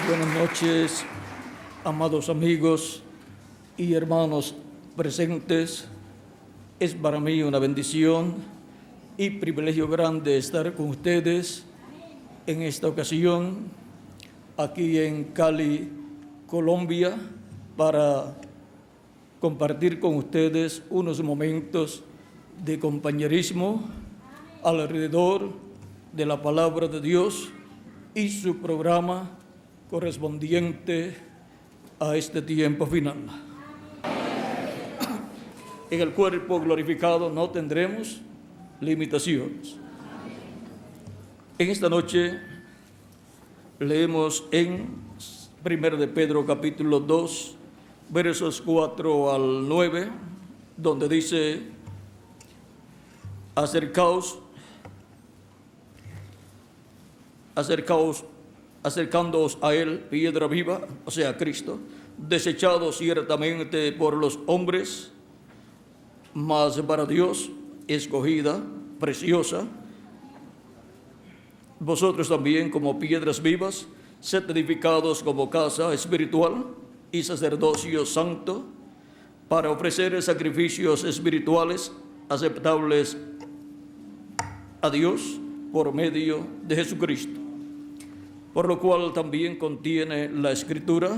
Buenas noches, amados amigos y hermanos presentes. Es para mí una bendición y privilegio grande estar con ustedes en esta ocasión, aquí en Cali, Colombia, para compartir con ustedes unos momentos de compañerismo alrededor de la palabra de Dios y su programa correspondiente a este tiempo final. En el cuerpo glorificado no tendremos limitaciones. En esta noche leemos en 1 de Pedro capítulo 2, versos 4 al 9, donde dice: acercándoos a Él, piedra viva, o sea, Cristo, desechado ciertamente por los hombres, mas para Dios escogida, preciosa. Vosotros también, como piedras vivas, sed edificados como casa espiritual y sacerdocio santo, para ofrecer sacrificios espirituales aceptables a Dios por medio de Jesucristo. Por lo cual también contiene la Escritura: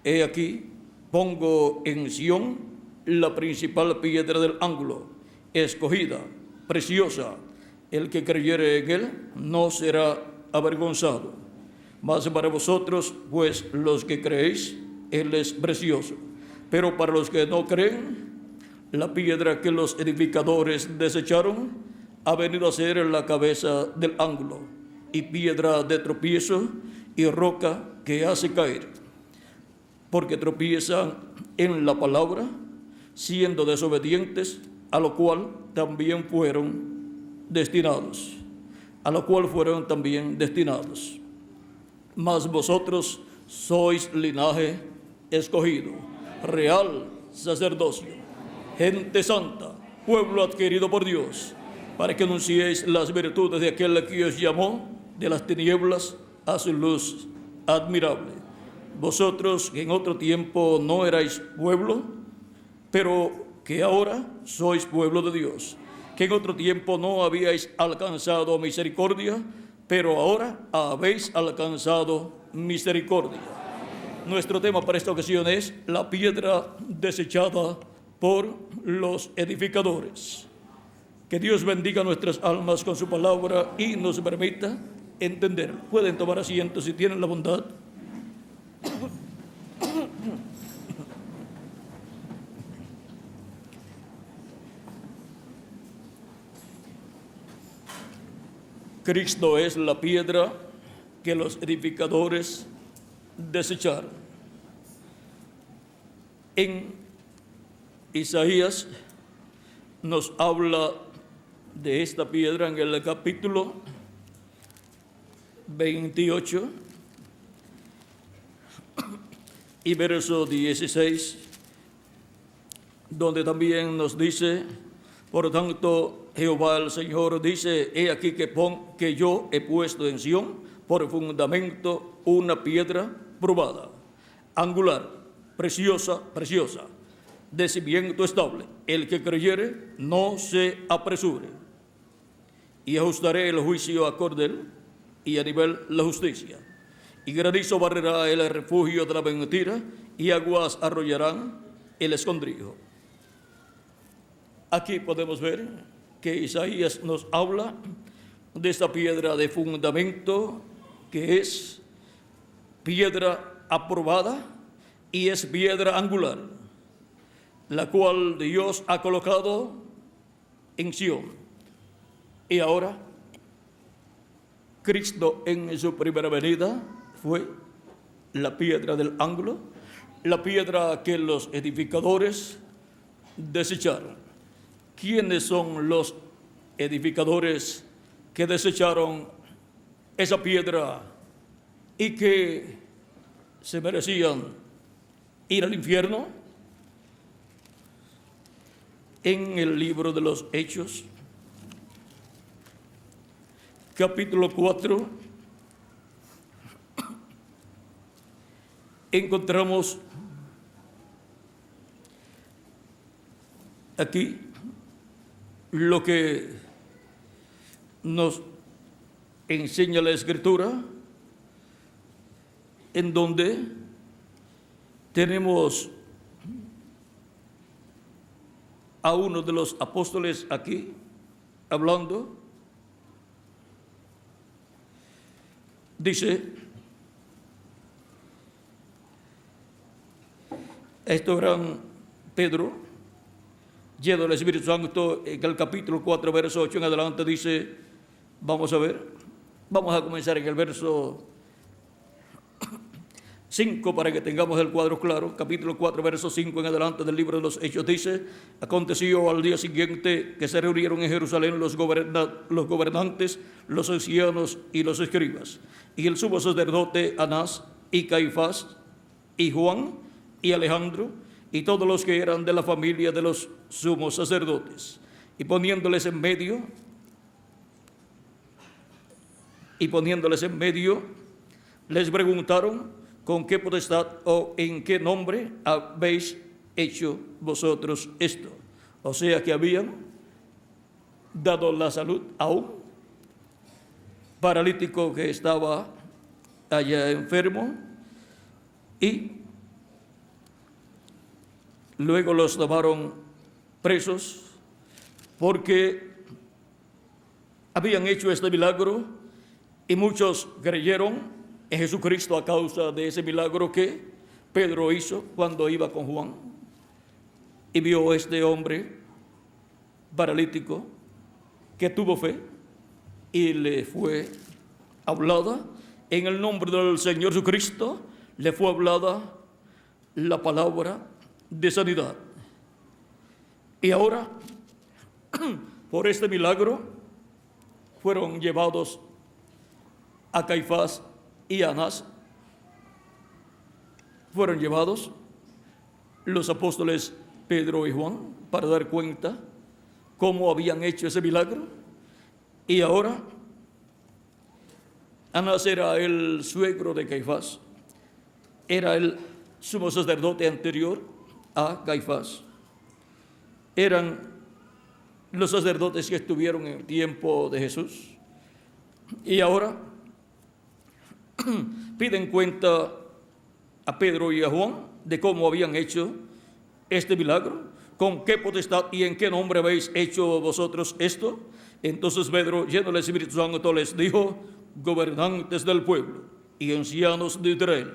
he aquí, pongo en Sión la principal piedra del ángulo, escogida, preciosa. El que creyere en él no será avergonzado. Mas para vosotros, pues los que creéis, él es precioso. Pero para los que no creen, la piedra que los edificadores desecharon ha venido a ser la cabeza del ángulo, y piedra de tropiezo y roca que hace caer, porque tropiezan en la palabra, siendo desobedientes, a lo cual fueron destinados. Mas vosotros sois linaje escogido, real sacerdocio, gente santa, pueblo adquirido por Dios, para que anunciéis las virtudes de aquel que os llamó de las tinieblas a su luz admirable. Vosotros que en otro tiempo no erais pueblo, pero que ahora sois pueblo de Dios, que en otro tiempo no habíais alcanzado misericordia, pero ahora habéis alcanzado misericordia. Nuestro tema para esta ocasión es la piedra desechada por los edificadores. Que Dios bendiga nuestras almas con su palabra y nos permita entenderlo. Pueden tomar asiento si tienen la bondad. Cristo es la piedra que los edificadores desecharon. En Isaías nos habla de esta piedra en el capítulo 28 y verso 16, donde también nos dice: por tanto, Jehová el Señor dice: he aquí que yo he puesto en Sión por fundamento una piedra probada, angular, preciosa, de cimiento estable. El que creyere no se apresure. Y ajustaré el juicio a cordel y a nivel la justicia. Y granizo barrerá el refugio de la mentira, y aguas arrollarán el escondrijo. Aquí podemos ver que Isaías nos habla de esta piedra de fundamento, que es piedra aprobada y es piedra angular, la cual Dios ha colocado en Sión. Y ahora, Cristo en su primera venida fue la piedra del ángulo, la piedra que los edificadores desecharon. ¿Quiénes son los edificadores que desecharon esa piedra y que se merecían ir al infierno? En el libro de los Hechos, capítulo 4, encontramos aquí lo que nos enseña la Escritura, en donde tenemos a uno de los apóstoles aquí hablando. Dice, esto era Pedro, lleno del Espíritu Santo, en el capítulo 4, verso 8 en adelante dice, vamos a ver, vamos a comenzar en el verso 5 para que tengamos el cuadro claro. Capítulo 4, verso 5 en adelante del libro de los Hechos dice, aconteció al día siguiente que se reunieron en Jerusalén los gobernantes, los ancianos y los escribas, y el sumo sacerdote Anás y Caifás y Juan y Alejandro y todos los que eran de la familia de los sumos sacerdotes, y poniéndoles en medio, les preguntaron, ¿con qué potestad o en qué nombre habéis hecho vosotros esto? O sea que habían dado la salud a un paralítico que estaba allá enfermo, y luego los tomaron presos porque habían hecho este milagro, y muchos creyeron en Jesucristo a causa de ese milagro que Pedro hizo cuando iba con Juan y vio a este hombre paralítico que tuvo fe y le fue hablada en el nombre del Señor Jesucristo, le fue hablada la palabra de sanidad. Y ahora, por este milagro, fueron llevados a Caifás y Anás, fueron llevados los apóstoles Pedro y Juan para dar cuenta cómo habían hecho ese milagro. Y ahora Anás era el suegro de Caifás, era el sumo sacerdote anterior a Caifás, eran los sacerdotes que estuvieron en el tiempo de Jesús, y ahora piden cuenta a Pedro y a Juan de cómo habían hecho este milagro, con qué potestad y en qué nombre habéis hecho vosotros esto. Entonces Pedro, lleno del Espíritu Santo, les dijo, gobernantes del pueblo y ancianos de Israel,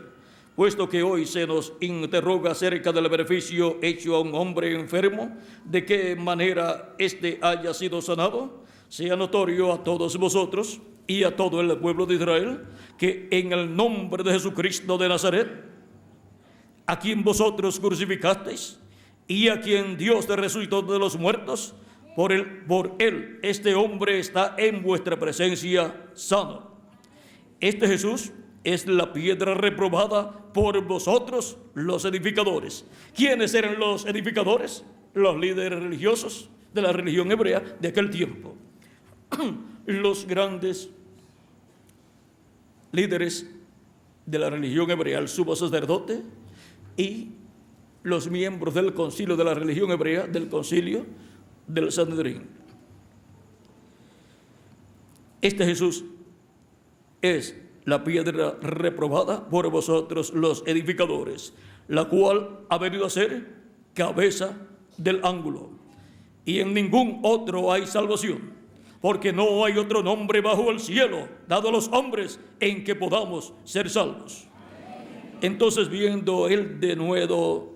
puesto que hoy se nos interroga acerca del beneficio hecho a un hombre enfermo, de qué manera éste haya sido sanado, sea notorio a todos vosotros y a todo el pueblo de Israel, que en el nombre de Jesucristo de Nazaret, a quien vosotros crucificasteis y a quien Dios resucitó de los muertos, por él este hombre está en vuestra presencia sano. Este Jesús es la piedra reprobada por vosotros los edificadores. ¿Quiénes eran los edificadores? Los líderes religiosos de la religión hebrea de aquel tiempo. Los grandes líderes de la religión hebrea, el sumo sacerdote y los miembros del concilio de la religión hebrea, del concilio del Sanedrín. Este Jesús es la piedra reprobada por vosotros los edificadores, la cual ha venido a ser cabeza del ángulo, y en ningún otro hay salvación, porque no hay otro nombre bajo el cielo dado a los hombres en que podamos ser salvos. Entonces, viendo el denuedo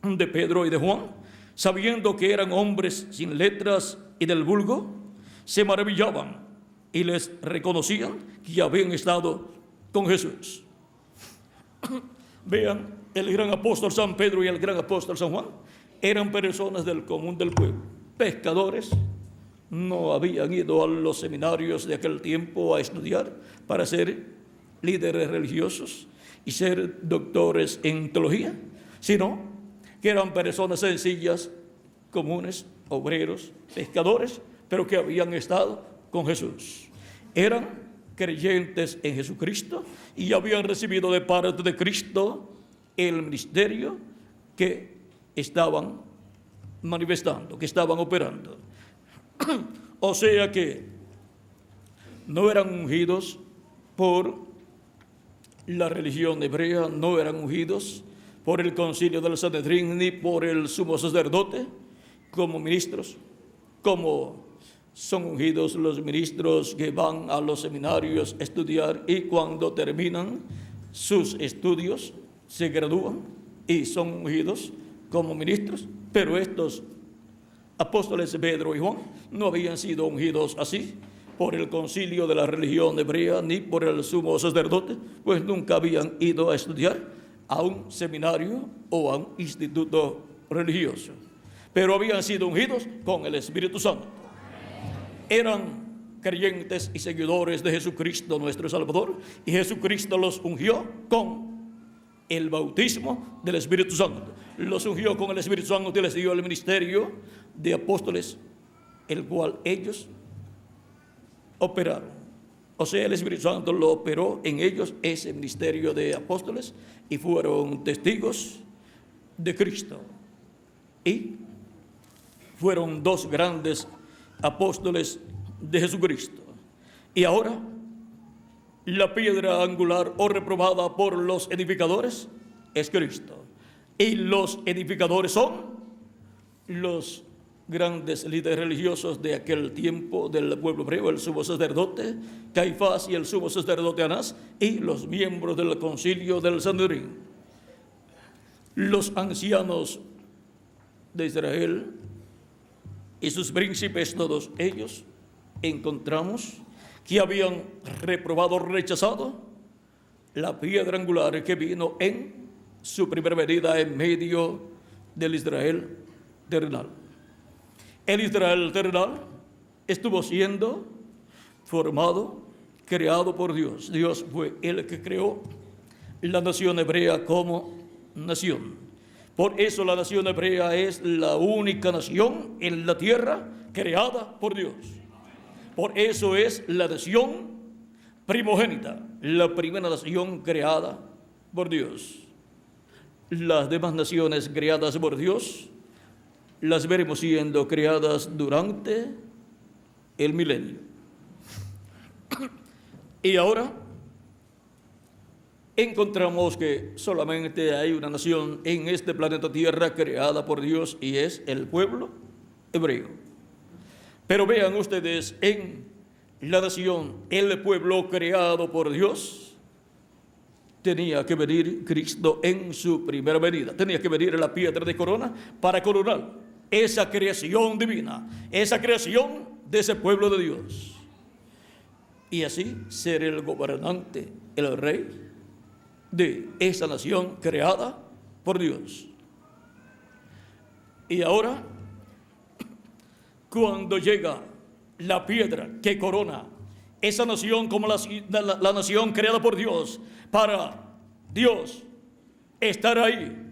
de Pedro y de Juan, sabiendo que eran hombres sin letras y del vulgo, se maravillaban y les reconocían que habían estado con Jesús. Vean, el gran apóstol San Pedro y el gran apóstol San Juan eran personas del común del pueblo, pescadores. No habían ido a los seminarios de aquel tiempo a estudiar para ser líderes religiosos y ser doctores en teología, sino que eran personas sencillas, comunes, obreros, pescadores, pero que habían estado con Jesús. Eran creyentes en Jesucristo y habían recibido de parte de Cristo el ministerio que estaban manifestando, que estaban operando. O sea que no eran ungidos por la religión hebrea, no eran ungidos por el concilio del Sanedrín ni por el sumo sacerdote como ministros, como son ungidos los ministros que van a los seminarios a estudiar y cuando terminan sus estudios se gradúan y son ungidos como ministros. Pero estos apóstoles Pedro y Juan no habían sido ungidos así por el concilio de la religión hebrea ni por el sumo sacerdote, pues nunca habían ido a estudiar a un seminario o a un instituto religioso, pero habían sido ungidos con el Espíritu Santo. Eran creyentes y seguidores de Jesucristo nuestro Salvador, y Jesucristo los ungió con el bautismo del Espíritu Santo. Los ungió con el Espíritu Santo y les dio el ministerio de apóstoles, el cual ellos operaron. O sea, el Espíritu Santo lo operó en ellos, ese ministerio de apóstoles, y fueron testigos de Cristo. Y fueron dos grandes apóstoles de Jesucristo. Y ahora, la piedra angular o reprobada por los edificadores es Cristo. Y los edificadores son los grandes líderes religiosos de aquel tiempo del pueblo hebreo, el sumo sacerdote Caifás y el sumo sacerdote Anás, y los miembros del concilio del Sanedrín. Los ancianos de Israel y sus príncipes, todos ellos, encontramos que habían reprobado, rechazado la piedra angular que vino en su primera venida en medio del Israel terrenal. El Israel terrenal estuvo siendo formado, creado por Dios. Dios fue el que creó la nación hebrea como nación. Por eso la nación hebrea es la única nación en la tierra creada por Dios. Por eso es la nación primogénita, la primera nación creada por Dios. Las demás naciones creadas por Dios las veremos siendo creadas durante el milenio. Y ahora encontramos que solamente hay una nación en este planeta Tierra creada por Dios, y es el pueblo hebreo. Pero vean ustedes, en la nación, el pueblo creado por Dios, tenía que venir Cristo en su primera venida. Tenía que venir la piedra de corona para coronar esa creación divina, esa creación de ese pueblo de Dios. Y así ser el gobernante, el rey de esa nación creada por Dios. Y ahora, cuando llega la piedra que corona esa nación como la nación creada por Dios, para Dios estar ahí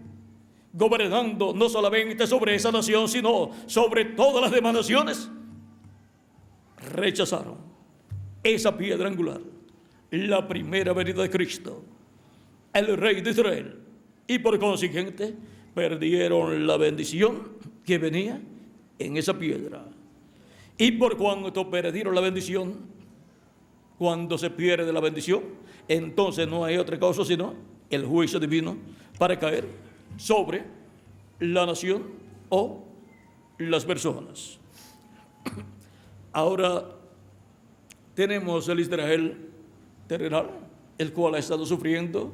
gobernando no solamente sobre esa nación, sino sobre todas las demás naciones, rechazaron esa piedra angular, la primera venida de Cristo, el Rey de Israel, y por consiguiente perdieron la bendición que venía en esa piedra. Y por cuanto perdieron la bendición, cuando se pierde la bendición, entonces no hay otra cosa sino el juicio divino para caer sobre la nación o las personas. Ahora tenemos el Israel terrenal, el cual ha estado sufriendo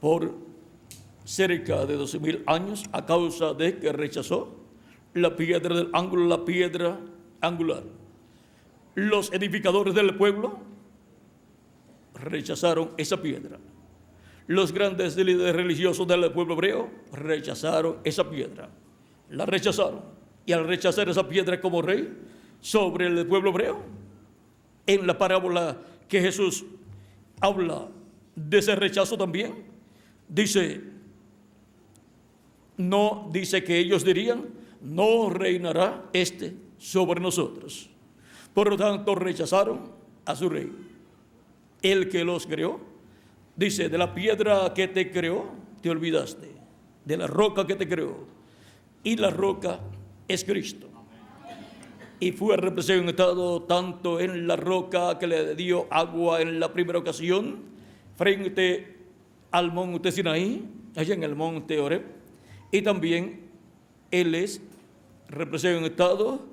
por cerca de 12,000 años a causa de que rechazó la piedra del ángulo, la piedra angular. Los edificadores del pueblo rechazaron esa piedra. Los grandes líderes religiosos del pueblo hebreo rechazaron esa piedra. La rechazaron. Y al rechazar esa piedra como rey sobre el pueblo hebreo, en la parábola que Jesús habla de ese rechazo también, dice que ellos dirían: no reinará este sobre nosotros. Por lo tanto, rechazaron a su rey, el que los creó. Dice: de la piedra que te creó, te olvidaste de la roca que te creó, y la roca es Cristo. Y fue representado tanto en la roca que le dio agua en la primera ocasión, frente al monte Sinaí, allá en el monte Horeb, y también Él es representado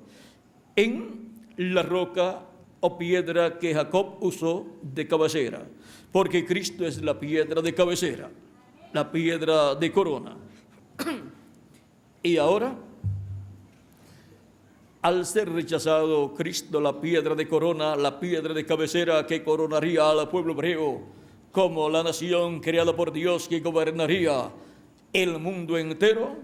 en la roca o piedra que Jacob usó de cabecera, porque Cristo es la piedra de cabecera, la piedra de corona. Y ahora, al ser rechazado Cristo, la piedra de corona, la piedra de cabecera que coronaría al pueblo hebreo como la nación creada por Dios que gobernaría el mundo entero,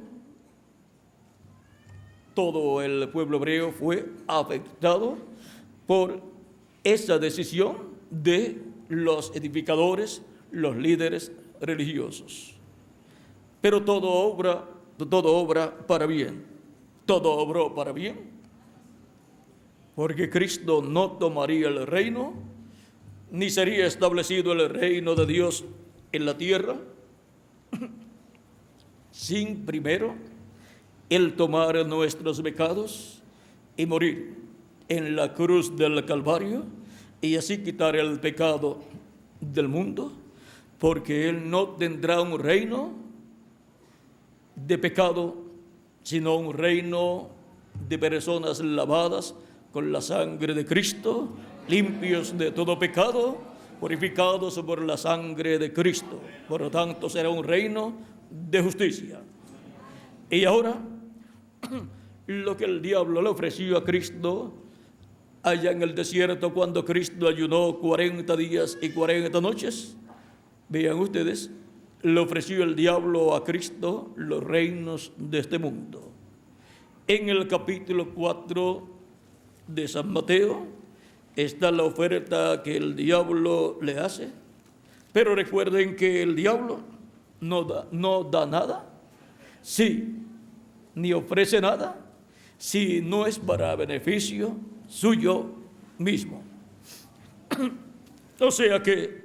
todo el pueblo hebreo fue afectado por esa decisión de los edificadores, los líderes religiosos. Pero todo obra para bien. Todo obró para bien, porque Cristo no tomaría el reino, ni sería establecido el reino de Dios en la tierra, sin primero Él tomar nuestros pecados y morir en la cruz del Calvario, y así quitar el pecado del mundo, porque Él no tendrá un reino de pecado, sino un reino de personas lavadas con la sangre de Cristo, limpios de todo pecado, purificados por la sangre de Cristo. Por lo tanto, será un reino de justicia. Y ahora, lo que el diablo le ofreció a Cristo allá en el desierto, cuando Cristo ayunó 40 días y 40 noches, vean ustedes, le ofreció el diablo a Cristo los reinos de este mundo. En el capítulo 4 de San Mateo está la oferta que el diablo le hace, pero recuerden que el diablo no da nada, sí, ni ofrece nada, si no es para beneficio suyo mismo. O sea que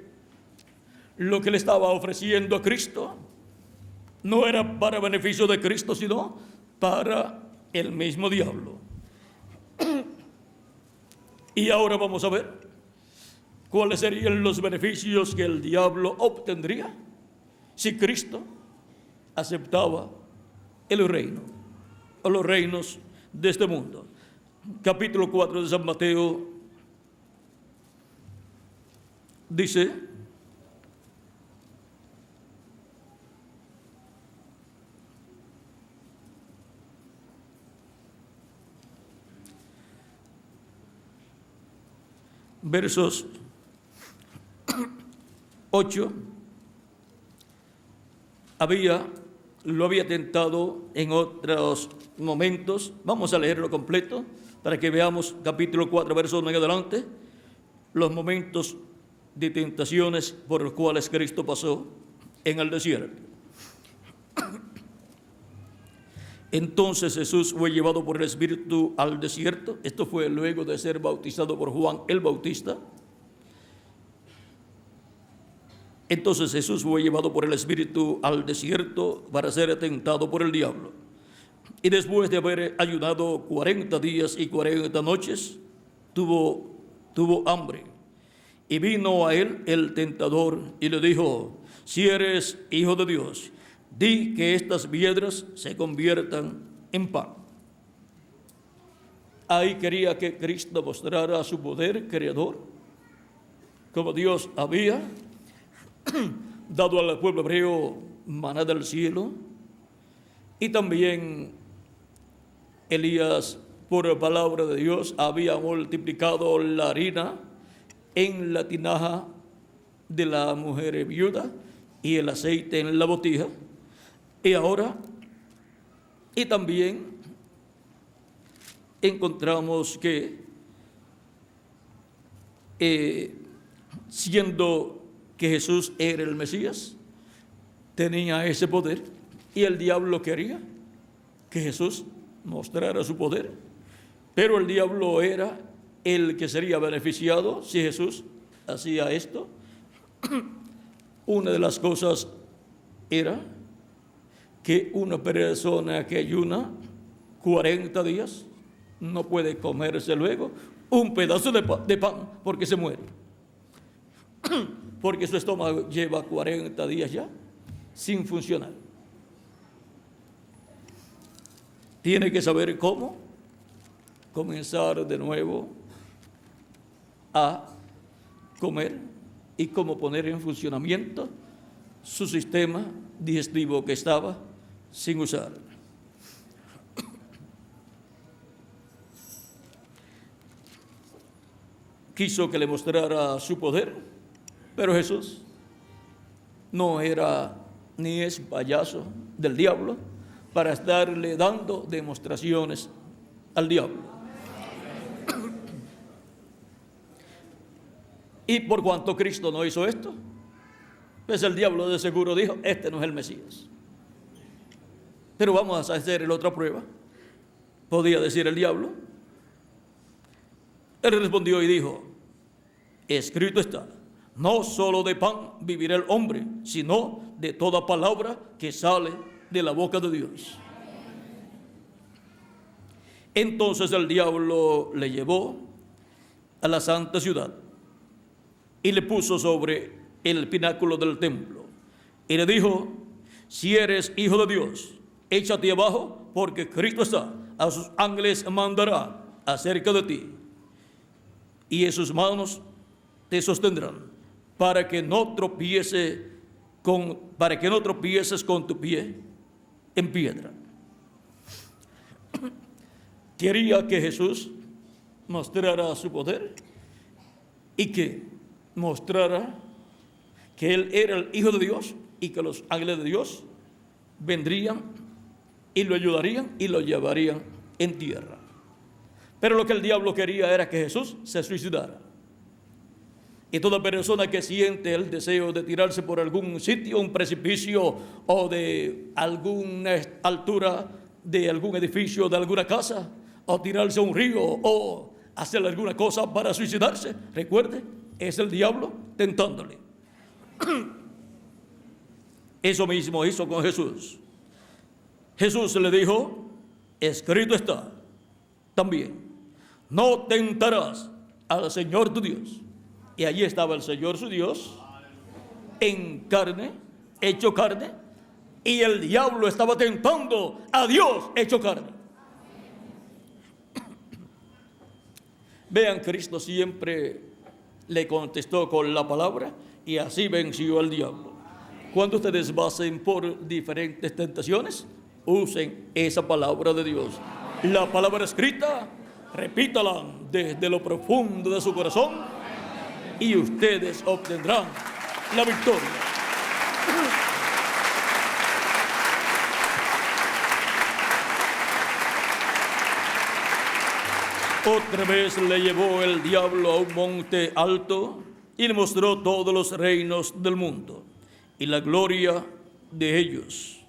lo que le estaba ofreciendo a Cristo no era para beneficio de Cristo, sino para el mismo diablo. Y ahora vamos a ver cuáles serían los beneficios que el diablo obtendría si Cristo aceptaba el reino o los reinos de este mundo. Capítulo 4 de San Mateo dice: versos 8, lo había tentado en otros momentos. Vamos a leerlo completo para que veamos capítulo 4, versos 9 en adelante, los momentos de tentaciones por los cuales Cristo pasó en el desierto. Entonces Jesús fue llevado por el Espíritu al desierto. Esto fue luego de ser bautizado por Juan el Bautista. Entonces Jesús fue llevado por el Espíritu al desierto para ser tentado por el diablo. Y después de haber ayunado 40 días y 40 noches, tuvo hambre. Y vino a él el tentador y le dijo: si eres hijo de Dios, di que estas piedras se conviertan en pan. Ahí quería que Cristo mostrara su poder creador, como Dios había dado al pueblo hebreo maná del cielo, y también Elías, por palabra de Dios, había multiplicado la harina en la tinaja de la mujer viuda y el aceite en la botija. Y ahora, y también encontramos que siendo que Jesús era el Mesías, tenía ese poder, y el diablo quería que Jesús mostrara su poder, pero el diablo era el que sería beneficiado si Jesús hacía esto. Una de las cosas era que una persona que ayuna 40 días no puede comerse luego un pedazo de pan porque se muere. Porque su estómago lleva 40 días ya sin funcionar. Tiene que saber cómo comenzar de nuevo a comer y cómo poner en funcionamiento su sistema digestivo que estaba sin usar. Quiso que le mostrara su poder, pero Jesús no era ni es payaso del diablo para estarle dando demostraciones al diablo. Y por cuanto Cristo no hizo esto, pues el diablo de seguro dijo, este no es el Mesías. Pero vamos a hacer la otra prueba. Podía decir el diablo. Él respondió y dijo, escrito está, no solo de pan vivirá el hombre, sino de toda palabra que sale de la boca de Dios. Entonces el diablo le llevó a la santa ciudad y le puso sobre el pináculo del templo y le dijo, si eres hijo de Dios, échate abajo, porque escrito está, a sus ángeles mandará acerca de ti, y en sus manos te sostendrán, para que no tropieces con tu pie en piedra. Quería que Jesús mostrara su poder y que mostrara que Él era el Hijo de Dios y que los ángeles de Dios vendrían y lo ayudarían y lo llevarían en tierra. Pero lo que el diablo quería era que Jesús se suicidara. Y toda persona que siente el deseo de tirarse por algún sitio, un precipicio o de alguna altura de algún edificio, de alguna casa, o tirarse a un río o hacer alguna cosa para suicidarse, recuerde, es el diablo tentándole. Eso mismo hizo con Jesús. Jesús le dijo, escrito está también, no tentarás al Señor tu Dios. Y allí estaba el Señor su Dios, en carne, hecho carne, y el diablo estaba tentando a Dios hecho carne. Vean, Cristo siempre le contestó con la palabra y así venció al diablo. Cuando ustedes pasen por diferentes tentaciones, usen esa palabra de Dios. La palabra escrita, repítala desde lo profundo de su corazón y ustedes obtendrán la victoria. Otra vez le llevó el diablo a un monte alto y le mostró todos los reinos del mundo y la gloria de ellos.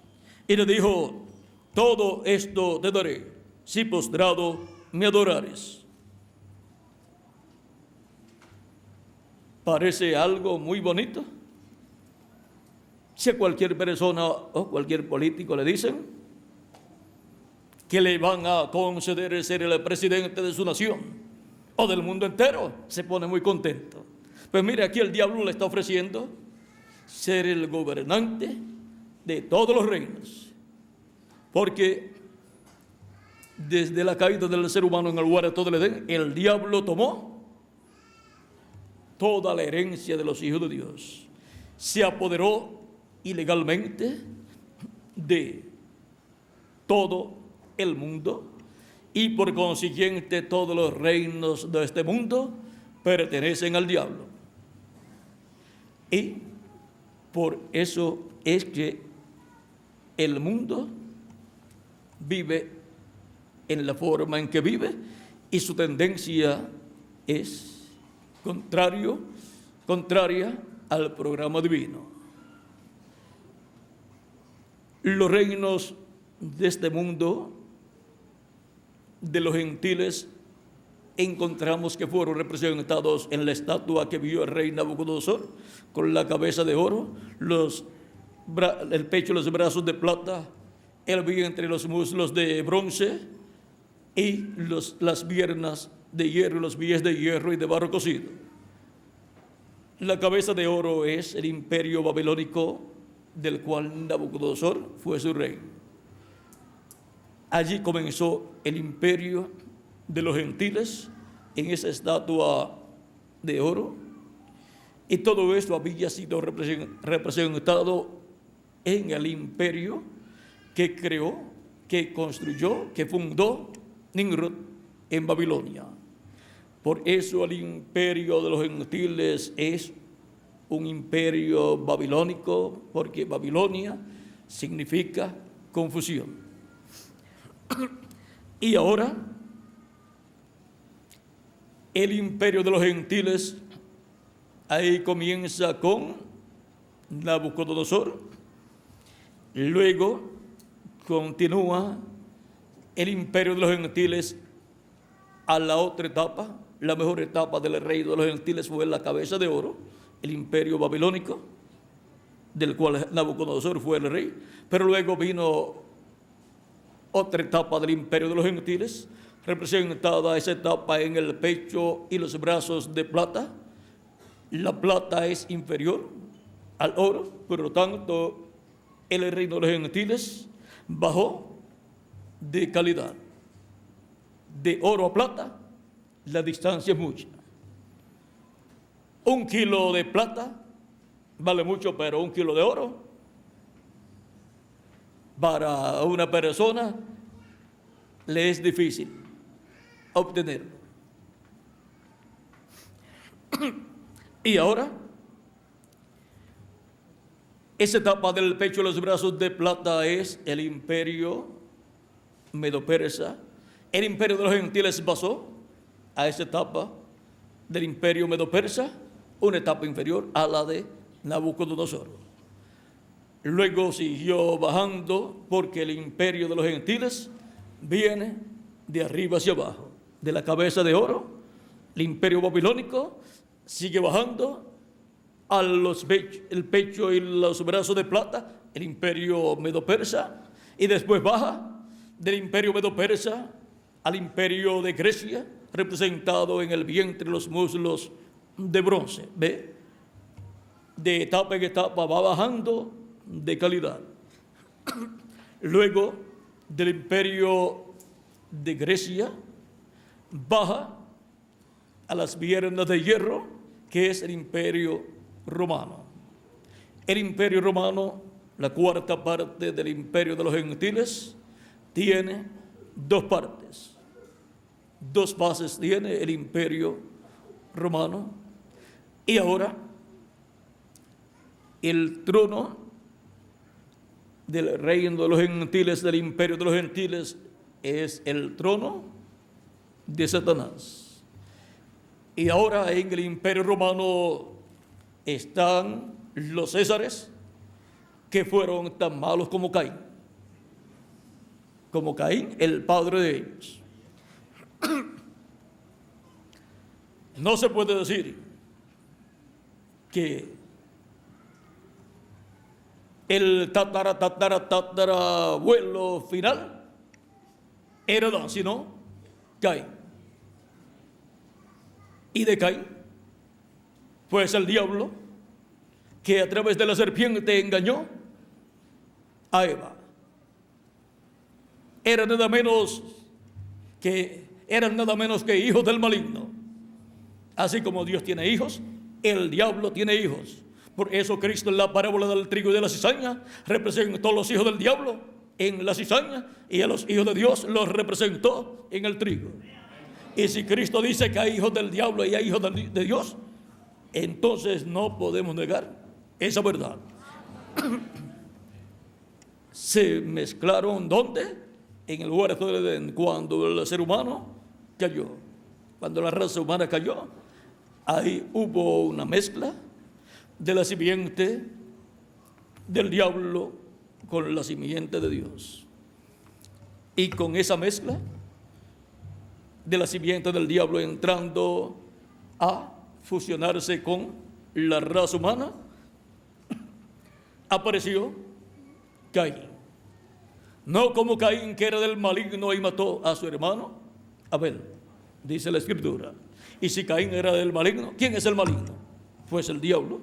Y le dijo, todo esto te daré si postrado me adorares. Parece algo muy bonito. Si a cualquier persona o cualquier político le dicen que le van a conceder ser el presidente de su nación o del mundo entero, se pone muy contento. Pues mire, aquí el diablo le está ofreciendo ser el gobernante de todos los reinos, porque desde la caída del ser humano en el huerto del Edén, el diablo tomó toda la herencia de los hijos de Dios, se apoderó ilegalmente de todo el mundo y por consiguiente todos los reinos de este mundo pertenecen al diablo. Y por eso es que el mundo vive en la forma en que vive y su tendencia es contraria al programa divino. Los reinos de este mundo, de los gentiles, encontramos que fueron representados en la estatua que vio el rey Nabucodonosor con la cabeza de oro, los el pecho y los brazos de plata, el vientre y los muslos de bronce, y las piernas de hierro y los pies de hierro y de barro cocido. La cabeza de oro es el imperio babilónico del cual Nabucodonosor fue su rey. Allí comenzó el imperio de los gentiles en esa estatua de oro, y todo esto había sido representado en el imperio que creó, que construyó, que fundó Nimrod en Babilonia. Por eso el imperio de los gentiles es un imperio babilónico, porque Babilonia significa confusión. Y ahora, el imperio de los gentiles, ahí comienza con Nabucodonosor, luego continúa el imperio de los gentiles a la otra etapa. La mejor etapa del reino de los gentiles fue la cabeza de oro, el imperio babilónico, del cual Nabucodonosor fue el rey. Pero luego vino otra etapa del imperio de los gentiles, representada esa etapa en el pecho y los brazos de plata. La plata es inferior al oro, por lo tanto, el reino de los gentiles bajó de calidad. De oro a plata, la distancia es mucha. 1 kilo de plata vale mucho, pero 1 kilo de oro para una persona le es difícil obtenerlo. Y ahora, esa etapa del pecho y los brazos de plata es el imperio medo-persa. El imperio de los gentiles pasó a esa etapa del imperio medo-persa, una etapa inferior a la de Nabucodonosor. Luego siguió bajando, porque el imperio de los gentiles viene de arriba hacia abajo. De la cabeza de oro, el imperio babilónico sigue bajando a el pecho y los brazos de plata, el imperio medo-persa, y después baja del imperio medo-persa al imperio de Grecia, representado en el vientre y los muslos de bronce. ¿Ve? De etapa en etapa va bajando de calidad. Luego del imperio de Grecia baja a las piernas de hierro, que es el imperio romano. El imperio romano, la cuarta parte del imperio de los gentiles, tiene 2 partes. 2 bases tiene el imperio romano. Y ahora el trono del reino de los gentiles, del imperio de los gentiles, es el trono de Satanás. Y ahora en el imperio romano están los césares, que fueron tan malos como Caín. Como Caín, el padre de ellos. No se puede decir que el tatarabuelo final era Adán, sino Caín. Y de Caín, pues el diablo, que a través de la serpiente engañó a Eva. Eran nada menos que hijos del maligno. Así como Dios tiene hijos, el diablo tiene hijos. Por eso Cristo, en la parábola del trigo y de la cizaña, representó a los hijos del diablo en la cizaña, y a los hijos de Dios los representó en el trigo. Y si Cristo dice que hay hijos del diablo y hay hijos de Dios, entonces no podemos negar esa verdad. Se mezclaron, ¿dónde? En el huerto del Edén, cuando el ser humano cayó. Cuando la raza humana cayó, ahí hubo una mezcla de la simiente del diablo con la simiente de Dios. Y con esa mezcla de la simiente del diablo entrando a fusionarse con la raza humana, apareció Caín. No como Caín, que era del maligno y mató a su hermano Abel, dice la Escritura. Y si Caín era del maligno, ¿quién es el maligno? Pues el diablo,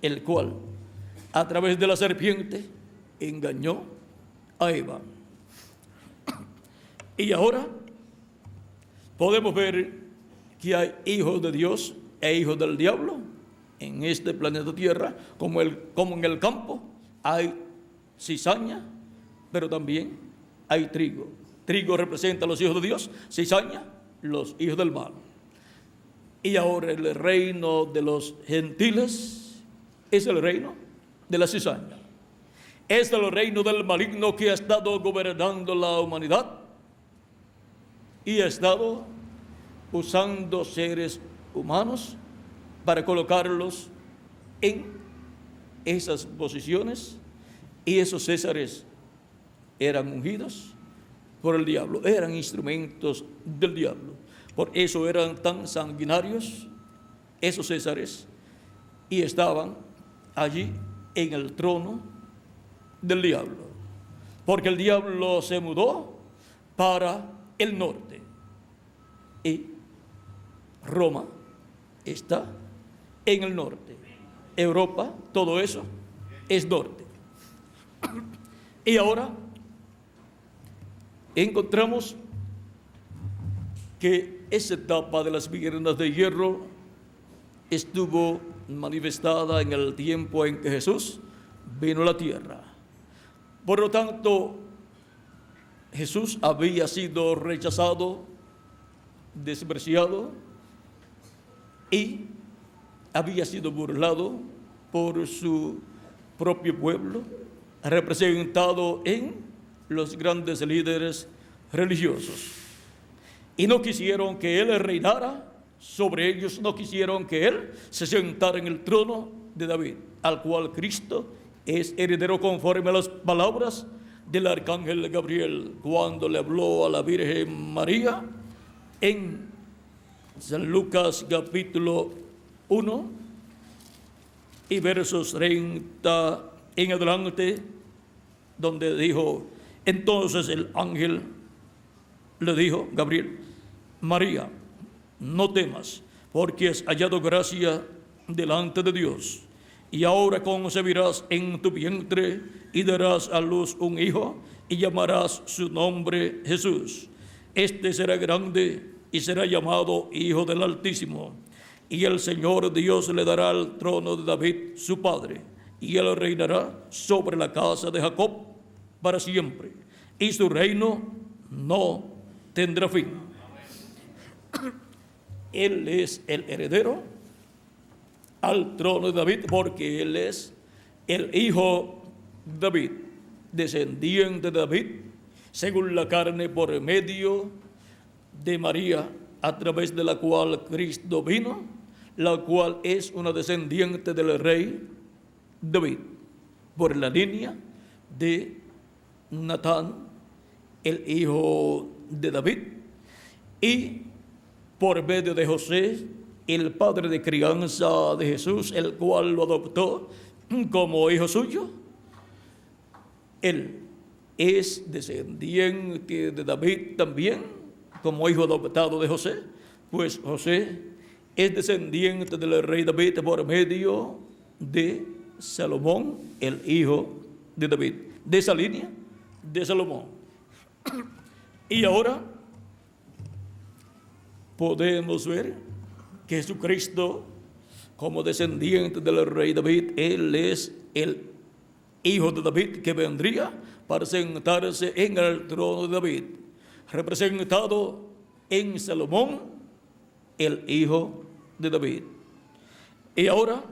el cual a través de la serpiente engañó a Eva. Y ahora podemos ver que hay hijos de Dios e hijos del diablo en este planeta Tierra, como en el campo hay cizaña, pero también hay trigo. Trigo representa a los hijos de Dios, cizaña, los hijos del mal. Y ahora el reino de los gentiles es el reino de la cizaña. Es el reino del maligno que ha estado gobernando la humanidad y ha estado usando seres humanos para colocarlos en esas posiciones, y esos césares eran ungidos por el diablo, eran instrumentos del diablo. Por eso eran tan sanguinarios esos césares y estaban allí en el trono del diablo, porque el diablo se mudó para el norte y Roma está en el norte. Europa, todo eso es norte. Y ahora encontramos que esa etapa de las piernas de hierro estuvo manifestada en el tiempo en que Jesús vino a la tierra. Por lo tanto, Jesús había sido rechazado, despreciado y había sido burlado por su propio pueblo, representado en los grandes líderes religiosos. Y no quisieron que Él reinara sobre ellos, no quisieron que Él se sentara en el trono de David, al cual Cristo es heredero conforme a las palabras del arcángel Gabriel cuando le habló a la Virgen María en San Lucas capítulo 1 y versos 30 en adelante, donde dijo: entonces el ángel le dijo, Gabriel: María, no temas, porque has hallado gracia delante de Dios, y ahora concebirás en tu vientre y darás a luz un hijo, y llamarás su nombre Jesús. Este será grande y será llamado Hijo del Altísimo, y el Señor Dios le dará el trono de David su padre, y él reinará sobre la casa de Jacob para siempre, y su reino no tendrá fin. Él es el heredero al trono de David, porque él es el hijo de David, descendiente de David, según la carne, por medio de María, a través de la cual Cristo vino, la cual es una descendiente del rey David, por la línea de Natán, el hijo de David, y por medio de José, el padre de crianza de Jesús, el cual lo adoptó como hijo suyo. Él es descendiente de David también, como hijo adoptado de José, pues José es descendiente del rey David por medio de Salomón, el hijo de David, de esa línea de Salomón. Y ahora podemos ver que Jesucristo, como descendiente del rey David, Él es el hijo de David que vendría para sentarse en el trono de David, representado en Salomón, el hijo de David. Y ahora,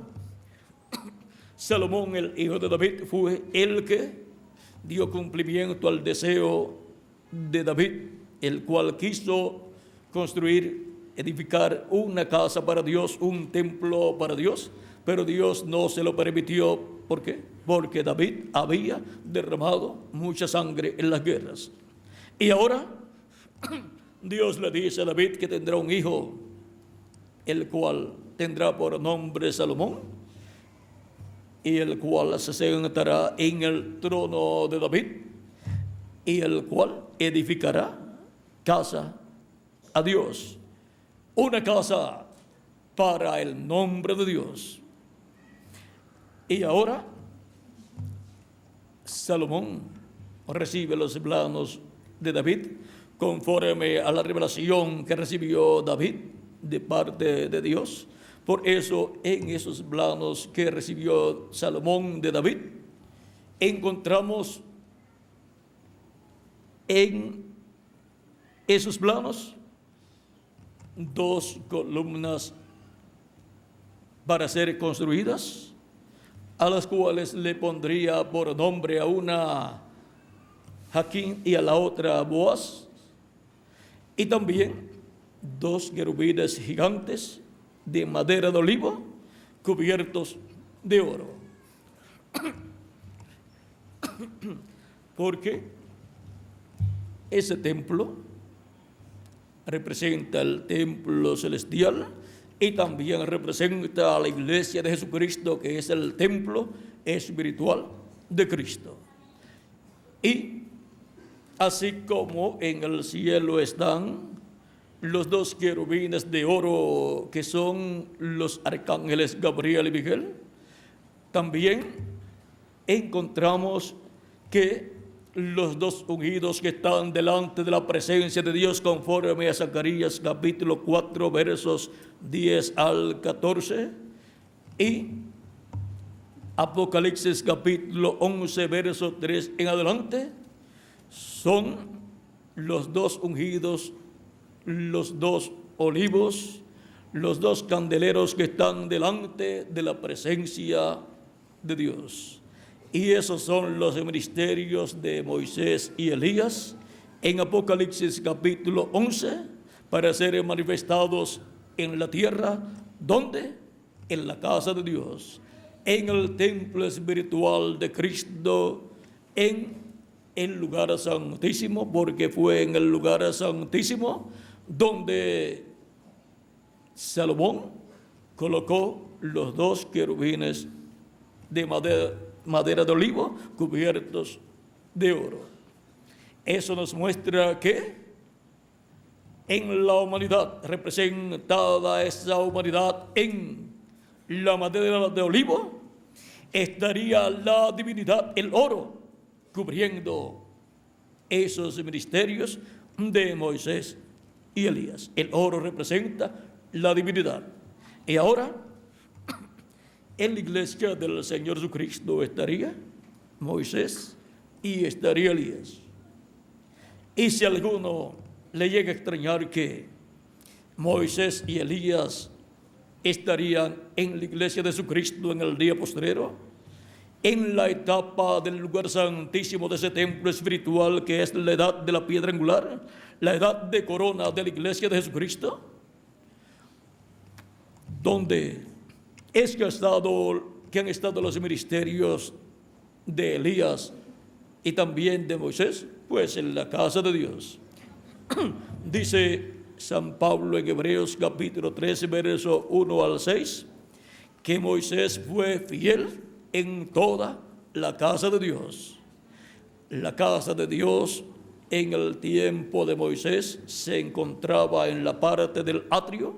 Salomón, el hijo de David, fue el que dio cumplimiento al deseo de David, el cual quiso construir, edificar una casa para Dios, un templo para Dios, pero Dios no se lo permitió. ¿Por qué? Porque David había derramado mucha sangre en las guerras. Y ahora Dios le dice a David que tendrá un hijo, el cual tendrá por nombre Salomón, y el cual se sentará en el trono de David, y el cual edificará casa a Dios, una casa para el nombre de Dios. Y ahora Salomón recibe los planos de David conforme a la revelación que recibió David de parte de Dios. Por eso, en esos planos que recibió Salomón de David, encontramos en esos planos 2 columnas para ser construidas, a las cuales le pondría por nombre a una Jaquín y a la otra Boaz, y también 2 querubines gigantes de madera de olivo cubiertos de oro. Porque ese templo representa el templo celestial y también representa a la iglesia de Jesucristo, que es el templo espiritual de Cristo. Y así como en el cielo están los 2 querubines de oro, que son los arcángeles Gabriel y Miguel, también encontramos que los 2 ungidos que están delante de la presencia de Dios, conforme a Zacarías capítulo 4 versos 10 al 14, y Apocalipsis capítulo 11 verso 3 en adelante, son los 2 ungidos, los 2 olivos, los 2 candeleros que están delante de la presencia de Dios. Y esos son los ministerios de Moisés y Elías en Apocalipsis capítulo 11, para ser manifestados en la tierra. ¿Dónde? En la casa de Dios, en el templo espiritual de Cristo, en el lugar santísimo, porque fue en el lugar santísimo donde Salomón colocó los 2 querubines de madera de olivo cubiertos de oro. Eso nos muestra que en la humanidad, representada esa humanidad en la madera de olivo, estaría la divinidad, el oro, cubriendo esos ministerios de Moisés y Elías. El oro representa la divinidad. Y ahora, en la iglesia del Señor Jesucristo estaría Moisés y estaría Elías. Y si alguno le llega a extrañar que Moisés y Elías estarían en la iglesia de Jesucristo en el día postrero, en la etapa del lugar santísimo de ese templo espiritual que es la edad de la piedra angular, la edad de corona de la iglesia de Jesucristo, donde es que han estado los ministerios de Elías y también de Moisés, pues en la casa de Dios. Dice San Pablo en Hebreos capítulo 13, verso 1 al 6, que Moisés fue fiel en toda la casa de Dios. La casa de Dios en el tiempo de Moisés se encontraba en la parte del atrio,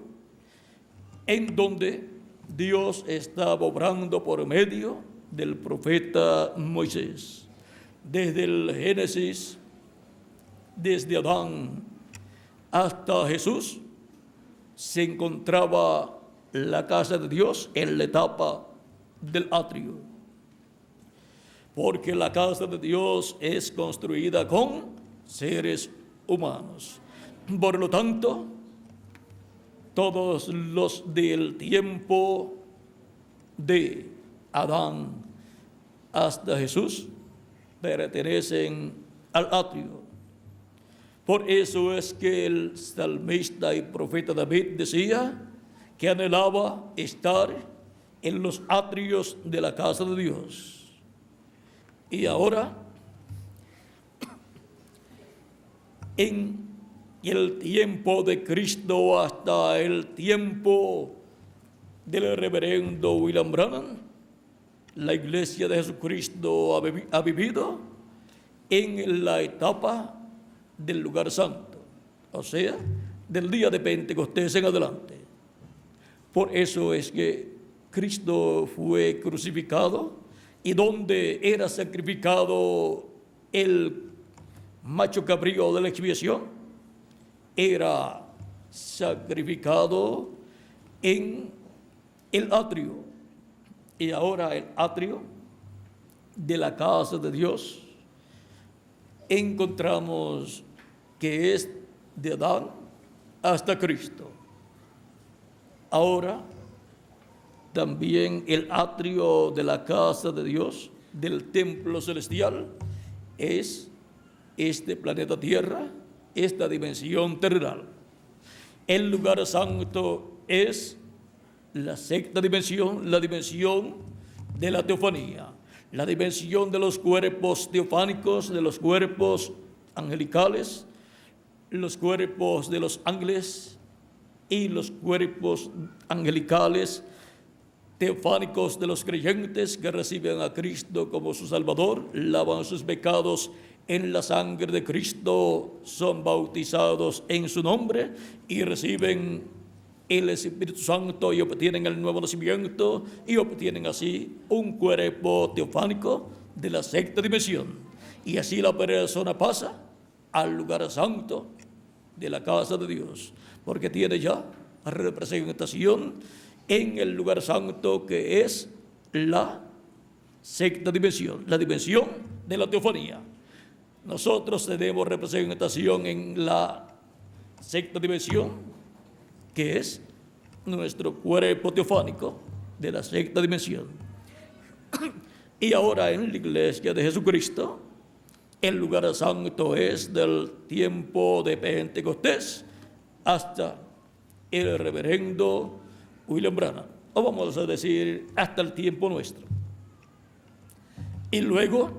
en donde Dios estaba obrando por medio del profeta Moisés. Desde el Génesis, desde Adán hasta Jesús, se encontraba la casa de Dios en la etapa del atrio, porque la casa de Dios es construida con seres humanos. Por lo tanto, todos los del tiempo de Adán hasta Jesús pertenecen al atrio. Por eso es que el salmista y profeta David decía que anhelaba estar en los atrios de la casa de Dios. Y ahora, en el tiempo de Cristo hasta el tiempo del reverendo William Branham, la iglesia de Jesucristo ha vivido en la etapa del lugar santo, o sea, del día de Pentecostés en adelante. Por eso es que Cristo fue crucificado, y donde era sacrificado el macho cabrío de la expiación, era sacrificado en el atrio. Y ahora el atrio de la casa de Dios encontramos que es de Adán hasta Cristo. Ahora también el atrio de la casa de Dios, del templo celestial, es este planeta Tierra, esta dimensión terrenal. El lugar santo es la sexta dimensión, la dimensión de la teofanía, la dimensión de los cuerpos teofánicos, de los cuerpos angelicales, los cuerpos de los ángeles y los cuerpos angelicales teofánicos de los creyentes que reciben a Cristo como su Salvador, lavan sus pecados en la sangre de Cristo, son bautizados en su nombre y reciben el Espíritu Santo y obtienen el nuevo nacimiento y obtienen así un cuerpo teofánico de la sexta dimensión. Y así la persona pasa al lugar santo de la casa de Dios, porque tiene ya representación en el lugar santo, que es la sexta dimensión, la dimensión de la teofanía. Nosotros tenemos representación en la sexta dimensión, que es nuestro cuerpo teofánico de la sexta dimensión. Y ahora en la iglesia de Jesucristo, el lugar santo es del tiempo de Pentecostés hasta el reverendo William Branham, o vamos a decir hasta el tiempo nuestro. Y luego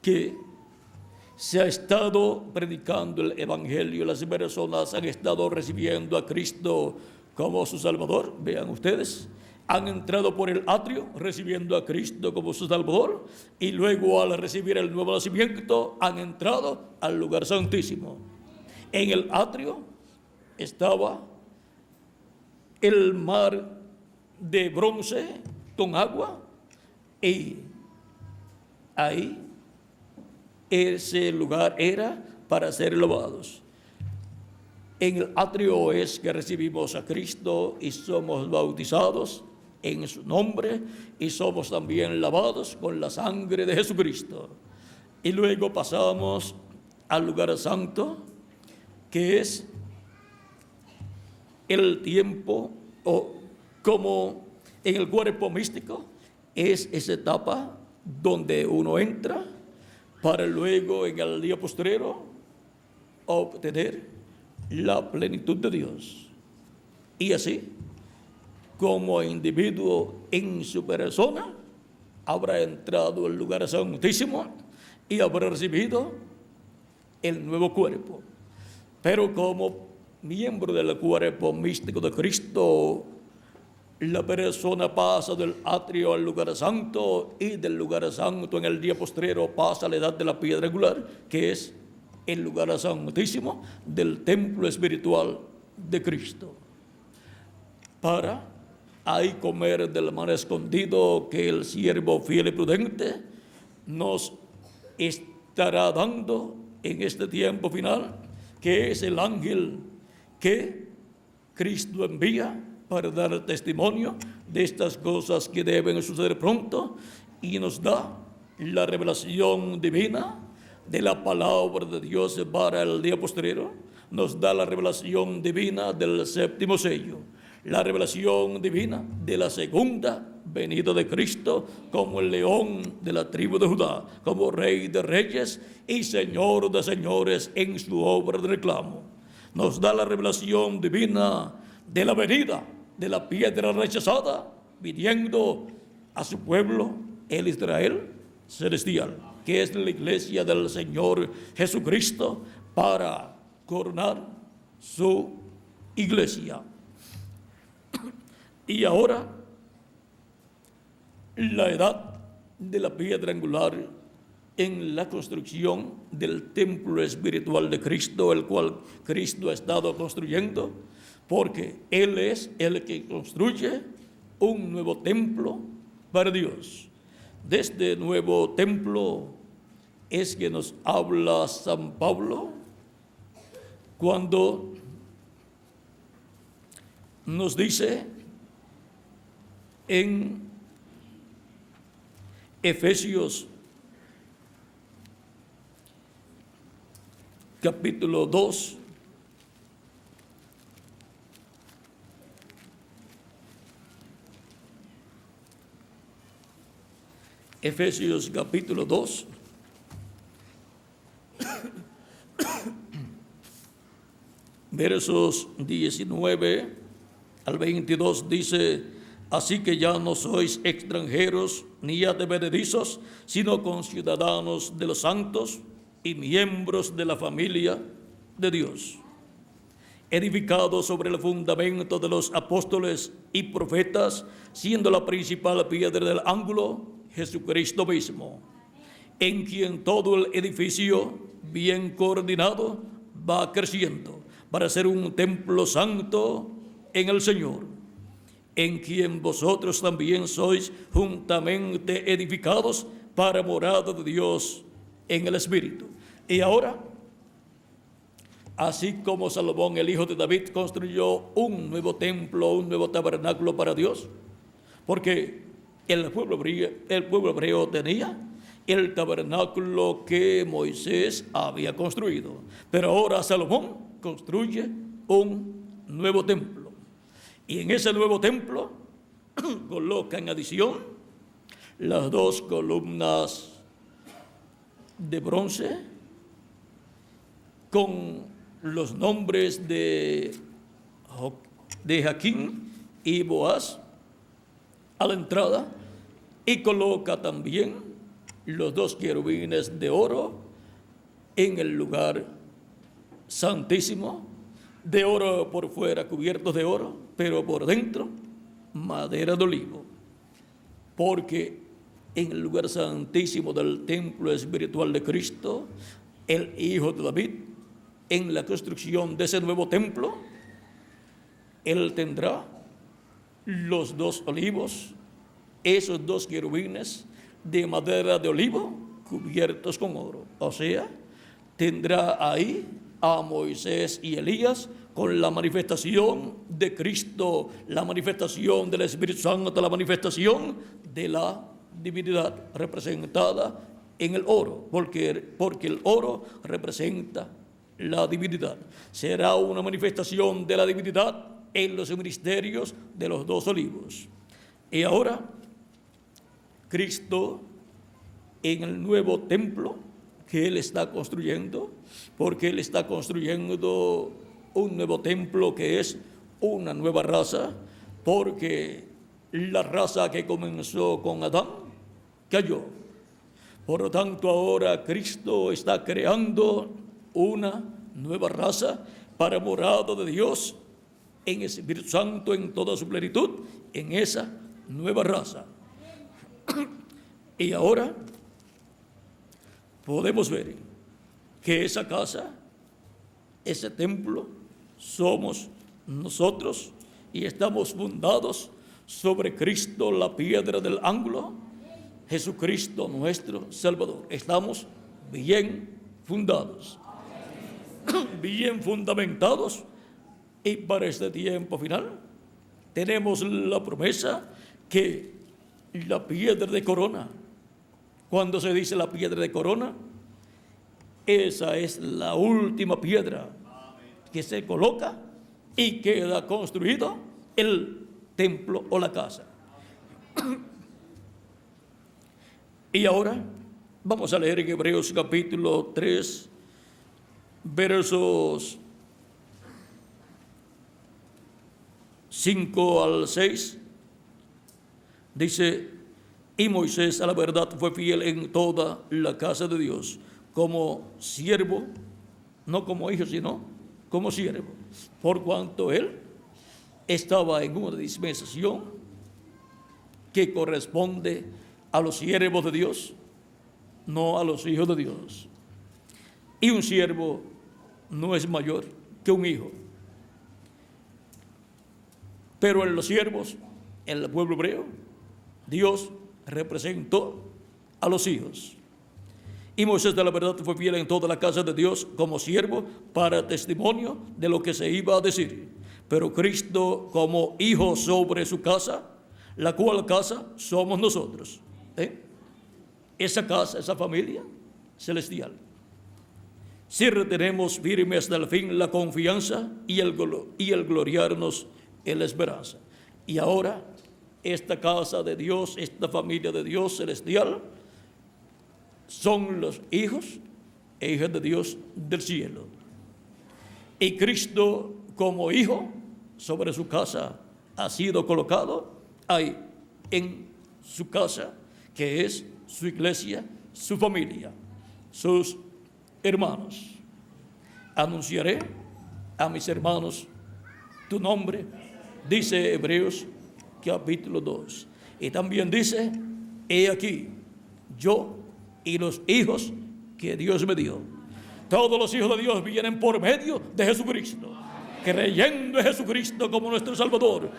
que se ha estado predicando el evangelio, las personas han estado recibiendo a Cristo como su Salvador. Vean ustedes, han entrado por el atrio recibiendo a Cristo como su Salvador, y luego al recibir el nuevo nacimiento han entrado al lugar santísimo. En el atrio estaba el mar de bronce con agua, y ahí ese lugar era para ser lavados. En el atrio es que recibimos a Cristo y somos bautizados en su nombre y somos también lavados con la sangre de Jesucristo. Y luego pasamos al lugar santo, que es el tiempo, o como en el cuerpo místico, es esa etapa donde uno entra para luego en el día postrero obtener la plenitud de Dios. Y así, como individuo en su persona, habrá entrado al lugar santísimo y habrá recibido el nuevo cuerpo. Pero como miembro del cuerpo místico de Cristo, la persona pasa del atrio al lugar santo, y del lugar santo en el día postrero pasa a la edad de la piedra angular, que es el lugar santísimo del templo espiritual de Cristo, para ahí comer del maná escondido que el siervo fiel y prudente nos estará dando en este tiempo final, que es el ángel que Cristo envía para dar testimonio de estas cosas que deben suceder pronto, y nos da la revelación divina de la palabra de Dios para el día postrero, nos da la revelación divina del séptimo sello, la revelación divina de la segunda venida de Cristo como el león de la tribu de Judá, como Rey de reyes y Señor de señores en su obra de reclamo. Nos da la revelación divina de la venida de la piedra rechazada, viniendo a su pueblo, el Israel celestial, que es la iglesia del Señor Jesucristo, para coronar su iglesia. Y ahora la edad de la piedra angular en la construcción del templo espiritual de Cristo, el cual Cristo ha estado construyendo, porque Él es el que construye un nuevo templo para Dios. De este nuevo templo es que nos habla San Pablo cuando nos dice en Efesios capítulo 2, Efesios capítulo 2, versos 19 al 22 dice: así que ya no sois extranjeros ni advenedizos, sino conciudadanos de los santos y miembros de la familia de Dios, edificados sobre el fundamento de los apóstoles y profetas, siendo la principal piedra del ángulo Jesucristo mismo, en quien todo el edificio, bien coordinado, va creciendo para ser un templo santo en el Señor, en quien vosotros también sois juntamente edificados para morada de Dios en el Espíritu. Y ahora, así como Salomón, el hijo de David, construyó un nuevo templo, un nuevo tabernáculo para Dios, porque el pueblo hebreo tenía el tabernáculo que Moisés había construido, pero ahora Salomón construye un nuevo templo. Y en ese nuevo templo coloca en adición las dos columnas de bronce con los nombres de Jaquín y Boaz a la entrada, y coloca también los dos querubines de oro en el lugar santísimo, de oro por fuera, cubiertos de oro, pero por dentro madera de olivo, porque en el lugar santísimo del templo espiritual de Cristo, el hijo de David, en la construcción de ese nuevo templo, él tendrá los dos olivos, esos dos querubines de madera de olivo cubiertos con oro. O sea, tendrá ahí a Moisés y Elías con la manifestación de Cristo, la manifestación del Espíritu Santo, la manifestación de la divinidad representada en el oro, porque el oro representa la divinidad. Será una manifestación de la divinidad en los ministerios de los dos olivos. Y ahora, Cristo en el nuevo templo que Él está construyendo, porque Él está construyendo un nuevo templo que es una nueva raza, porque la raza que comenzó con Adán cayó. Por lo tanto, ahora Cristo está creando una nueva raza para morada de Dios en el Espíritu Santo en toda su plenitud, en esa nueva raza. Y ahora podemos ver que esa casa, ese templo, somos nosotros, y estamos fundados sobre Cristo, la piedra del ángulo, Jesucristo nuestro Salvador. Estamos bien fundados, bien fundamentados, y para este tiempo final tenemos la promesa que la piedra de corona, cuando se dice la piedra de corona, esa es la última piedra que se coloca y queda construido el templo o la casa. Y ahora vamos a leer en Hebreos capítulo 3, versos 5 al 6. Dice: y Moisés a la verdad fue fiel en toda la casa de Dios, como siervo, no como hijo, sino como siervo, por cuanto él estaba en una dispensación que corresponde a los siervos de Dios, no a los hijos de Dios. Y un siervo no es mayor que un hijo. Pero en los siervos, en el pueblo hebreo, Dios representó a los hijos. Y Moisés de la verdad fue fiel en toda la casa de Dios como siervo para testimonio de lo que se iba a decir. Pero Cristo como hijo sobre su casa, la cual casa somos nosotros. Esa casa, esa familia celestial. Si retenemos firme hasta el fin la confianza y el gloriarnos en la esperanza. Y ahora, esta casa de Dios, esta familia de Dios celestial, son los hijos e hijas de Dios del cielo. Y Cristo como hijo sobre su casa ha sido colocado ahí, en su casa, que es su iglesia, su familia, sus hermanos. Anunciaré a mis hermanos tu nombre, dice Hebreos capítulo 2. Y también dice, he aquí, yo y los hijos que Dios me dio. Todos los hijos de Dios vienen por medio de Jesucristo, creyendo en Jesucristo como nuestro Salvador,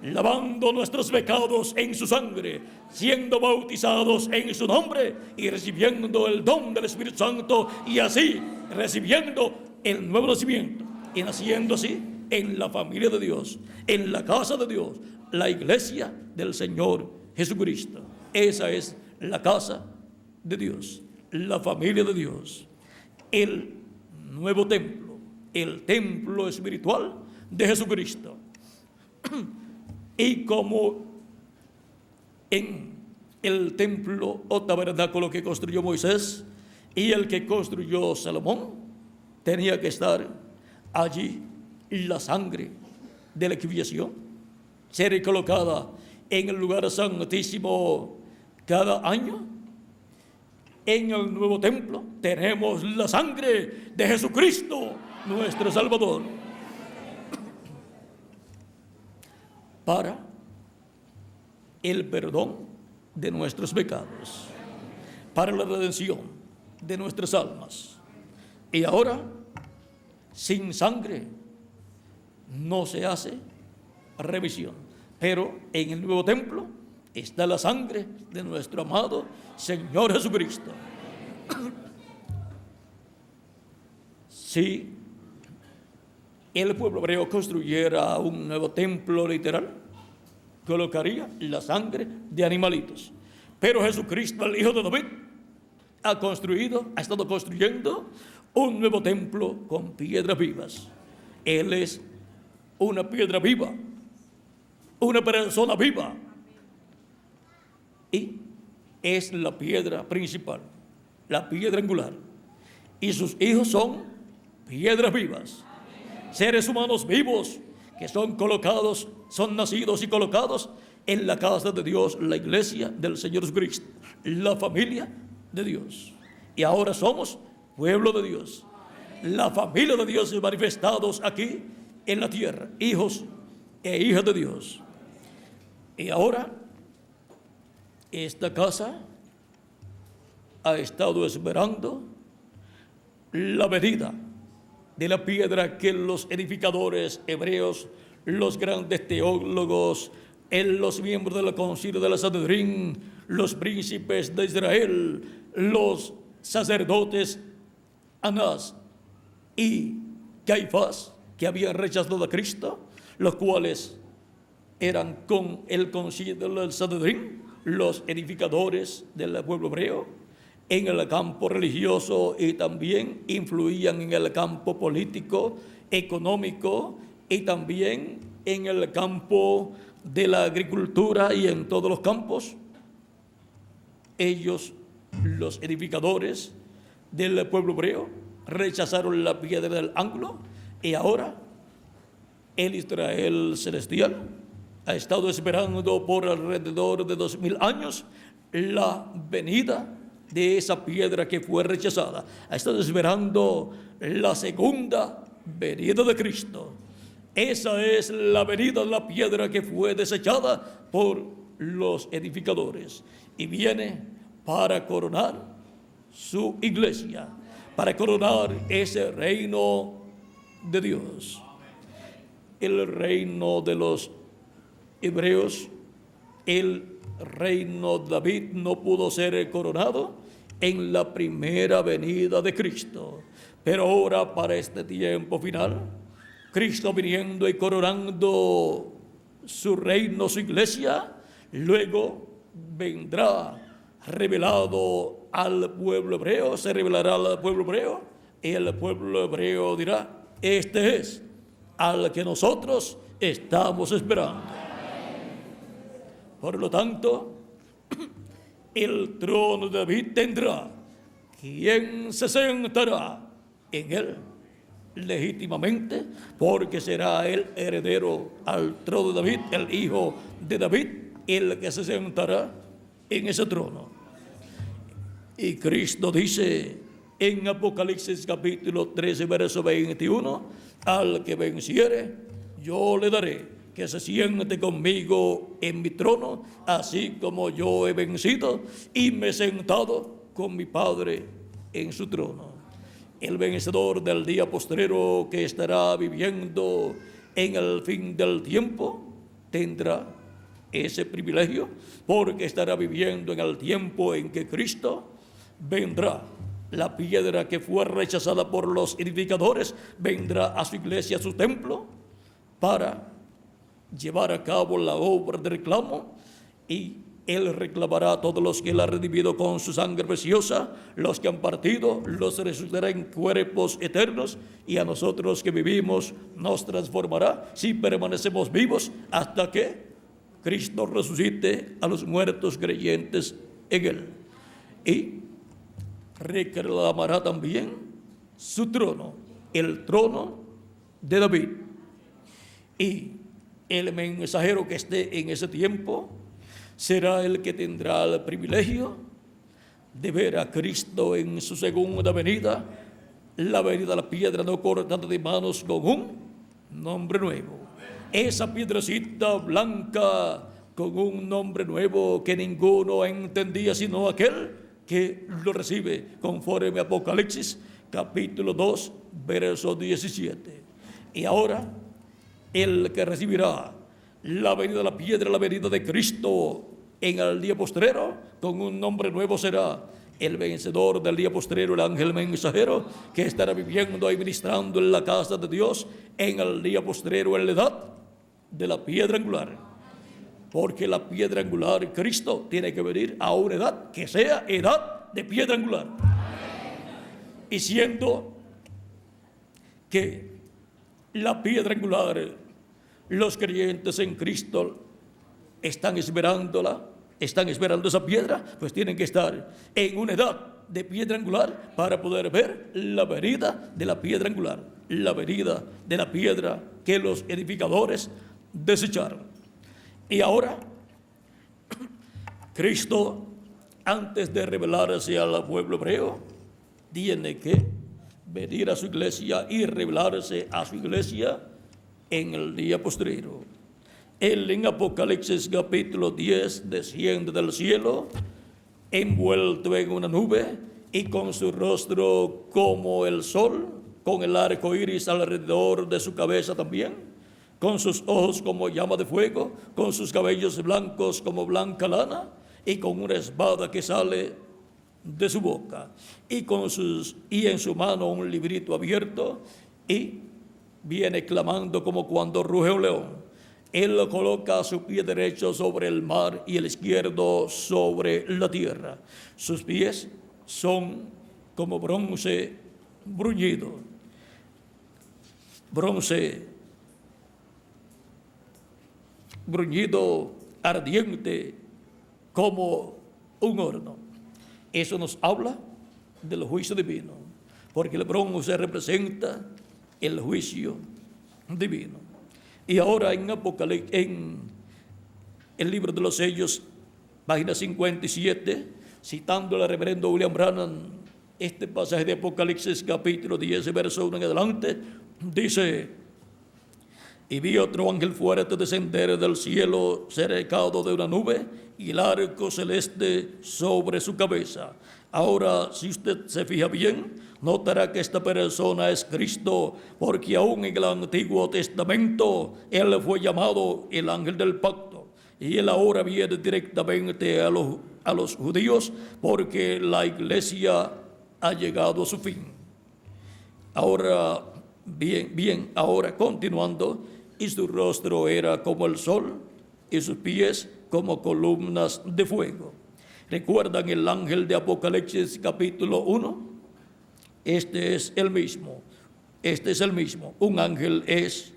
lavando nuestros pecados en su sangre, siendo bautizados en su nombre y recibiendo el don del Espíritu Santo, y así recibiendo el nuevo nacimiento y naciendo así en la familia de Dios, en la casa de Dios, la iglesia del Señor Jesucristo. Esa es la casa de Dios, la familia de Dios, el nuevo templo, el templo espiritual de Jesucristo. Y como en el templo o tabernáculo que construyó Moisés y el que construyó Salomón, tenía que estar allí la sangre de la expiación, ser colocada en el lugar santísimo cada año. En el nuevo templo tenemos la sangre de Jesucristo, nuestro Salvador, para el perdón de nuestros pecados, para la redención de nuestras almas. Y ahora, sin sangre no se hace revisión, pero en el nuevo templo está la sangre de nuestro amado Señor Jesucristo. Si el pueblo hebreo construyera un nuevo templo literal, colocaría la sangre de animalitos. Pero Jesucristo, el Hijo de David, ha estado construyendo un nuevo templo con piedras vivas. Él es una piedra viva, una persona viva. Y es la piedra principal, la piedra angular. Y sus hijos son piedras vivas, seres humanos vivos que son colocados, son nacidos y colocados en la casa de Dios, la iglesia del Señor Jesucristo, la familia de Dios. Y ahora somos pueblo de Dios, la familia de Dios manifestados aquí en la tierra, hijos e hijas de Dios. Y ahora esta casa ha estado esperando la venida de la piedra que los edificadores hebreos, los grandes teólogos, los miembros del concilio de la Sanedrín, los príncipes de Israel, los sacerdotes Anás y Caifás, que habían rechazado a Cristo, los cuales eran con el concilio del Sanedrín, los edificadores del pueblo hebreo, en el campo religioso, y también influían en el campo político, económico, y también en el campo de la agricultura y en todos los campos. Ellos, los edificadores del pueblo hebreo, rechazaron la piedra del ángulo, y ahora el Israel celestial ha estado esperando por alrededor de 2000 años la venida de esa piedra que fue rechazada. Ha estado esperando la segunda venida de Cristo. Esa es la venida de la piedra que fue desechada por los edificadores y viene para coronar su iglesia, para coronar ese reino de Dios. El reino de los hebreos, el reino de David no pudo ser coronado en la primera venida de Cristo. Pero ahora, para este tiempo final, Cristo viniendo y coronando su reino, su iglesia, luego vendrá revelado al pueblo hebreo, se revelará al pueblo hebreo, y el pueblo hebreo dirá: este es al que nosotros estamos esperando. Por lo tanto, el trono de David tendrá quien se sentará en él legítimamente, porque será el heredero al trono de David, el hijo de David, el que se sentará en ese trono. Y Cristo dice en Apocalipsis capítulo 13, verso 21, al que venciere, yo le daré que se siente conmigo en mi trono, así como yo he vencido y me he sentado con mi Padre en su trono. El vencedor del día postrero, que estará viviendo en el fin del tiempo, tendrá ese privilegio, porque estará viviendo en el tiempo en que Cristo vendrá. La piedra que fue rechazada por los edificadores vendrá a su iglesia, a su templo, para llevar a cabo la obra de reclamo, y Él reclamará a todos los que Él ha redimido con su sangre preciosa. Los que han partido los resucitará en cuerpos eternos, y a nosotros que vivimos nos transformará, si permanecemos vivos, hasta que Cristo resucite a los muertos creyentes en Él. Y reclamará también su trono, el trono de David. Y el mensajero que esté en ese tiempo será el que tendrá el privilegio de ver a Cristo en su segunda venida, la venida de la piedra no cortada de manos, con un nombre nuevo. Esa piedrecita blanca con un nombre nuevo que ninguno entendía sino aquel que lo recibe, conforme a Apocalipsis capítulo 2, verso 17. Y ahora, el que recibirá la venida de la piedra, la venida de Cristo en el día postrero, con un nombre nuevo, será el vencedor del día postrero, el ángel mensajero, que estará viviendo y ministrando en la casa de Dios en el día postrero, en la edad de la piedra angular. Porque la piedra angular, Cristo, tiene que venir a una edad que sea edad de piedra angular. Y siendo que la piedra angular, los creyentes en Cristo están esperándola, están esperando esa piedra, pues tienen que estar en una edad de piedra angular para poder ver la venida de la piedra angular, la venida de la piedra que los edificadores desecharon. Y ahora, Cristo, antes de revelarse al pueblo hebreo, tiene que venir a su iglesia y revelarse a su iglesia en el día postrero. Él en Apocalipsis capítulo 10 desciende del cielo, envuelto en una nube y con su rostro como el sol, con el arco iris alrededor de su cabeza también, con sus ojos como llama de fuego, con sus cabellos blancos como blanca lana, y con una espada que sale de su boca, y en su mano un librito abierto, y viene clamando como cuando ruge un león. Él coloca su pie derecho sobre el mar y el izquierdo sobre la tierra. Sus pies son como bronce bruñido, bronce bruñido ardiente como un horno. Eso nos habla del juicio divino, porque el bronce representa el juicio divino. Y ahora en Apocalipsis, en el libro de los sellos, página 57, citando al reverendo William Branham, este pasaje de Apocalipsis capítulo 10, verso 1 en adelante, dice: Y vi otro ángel fuerte descender del cielo cercado de una nube y el arco celeste sobre su cabeza. Ahora, si usted se fija bien, notará que esta persona es Cristo, porque aún en el Antiguo Testamento Él fue llamado el ángel del pacto. Y Él ahora viene directamente a los judíos, porque la iglesia ha llegado a su fin. Ahora, ahora continuando, y su rostro era como el sol, y sus pies como columnas de fuego. ¿Recuerdan el ángel de Apocalipsis capítulo 1? Este es el mismo. Un ángel es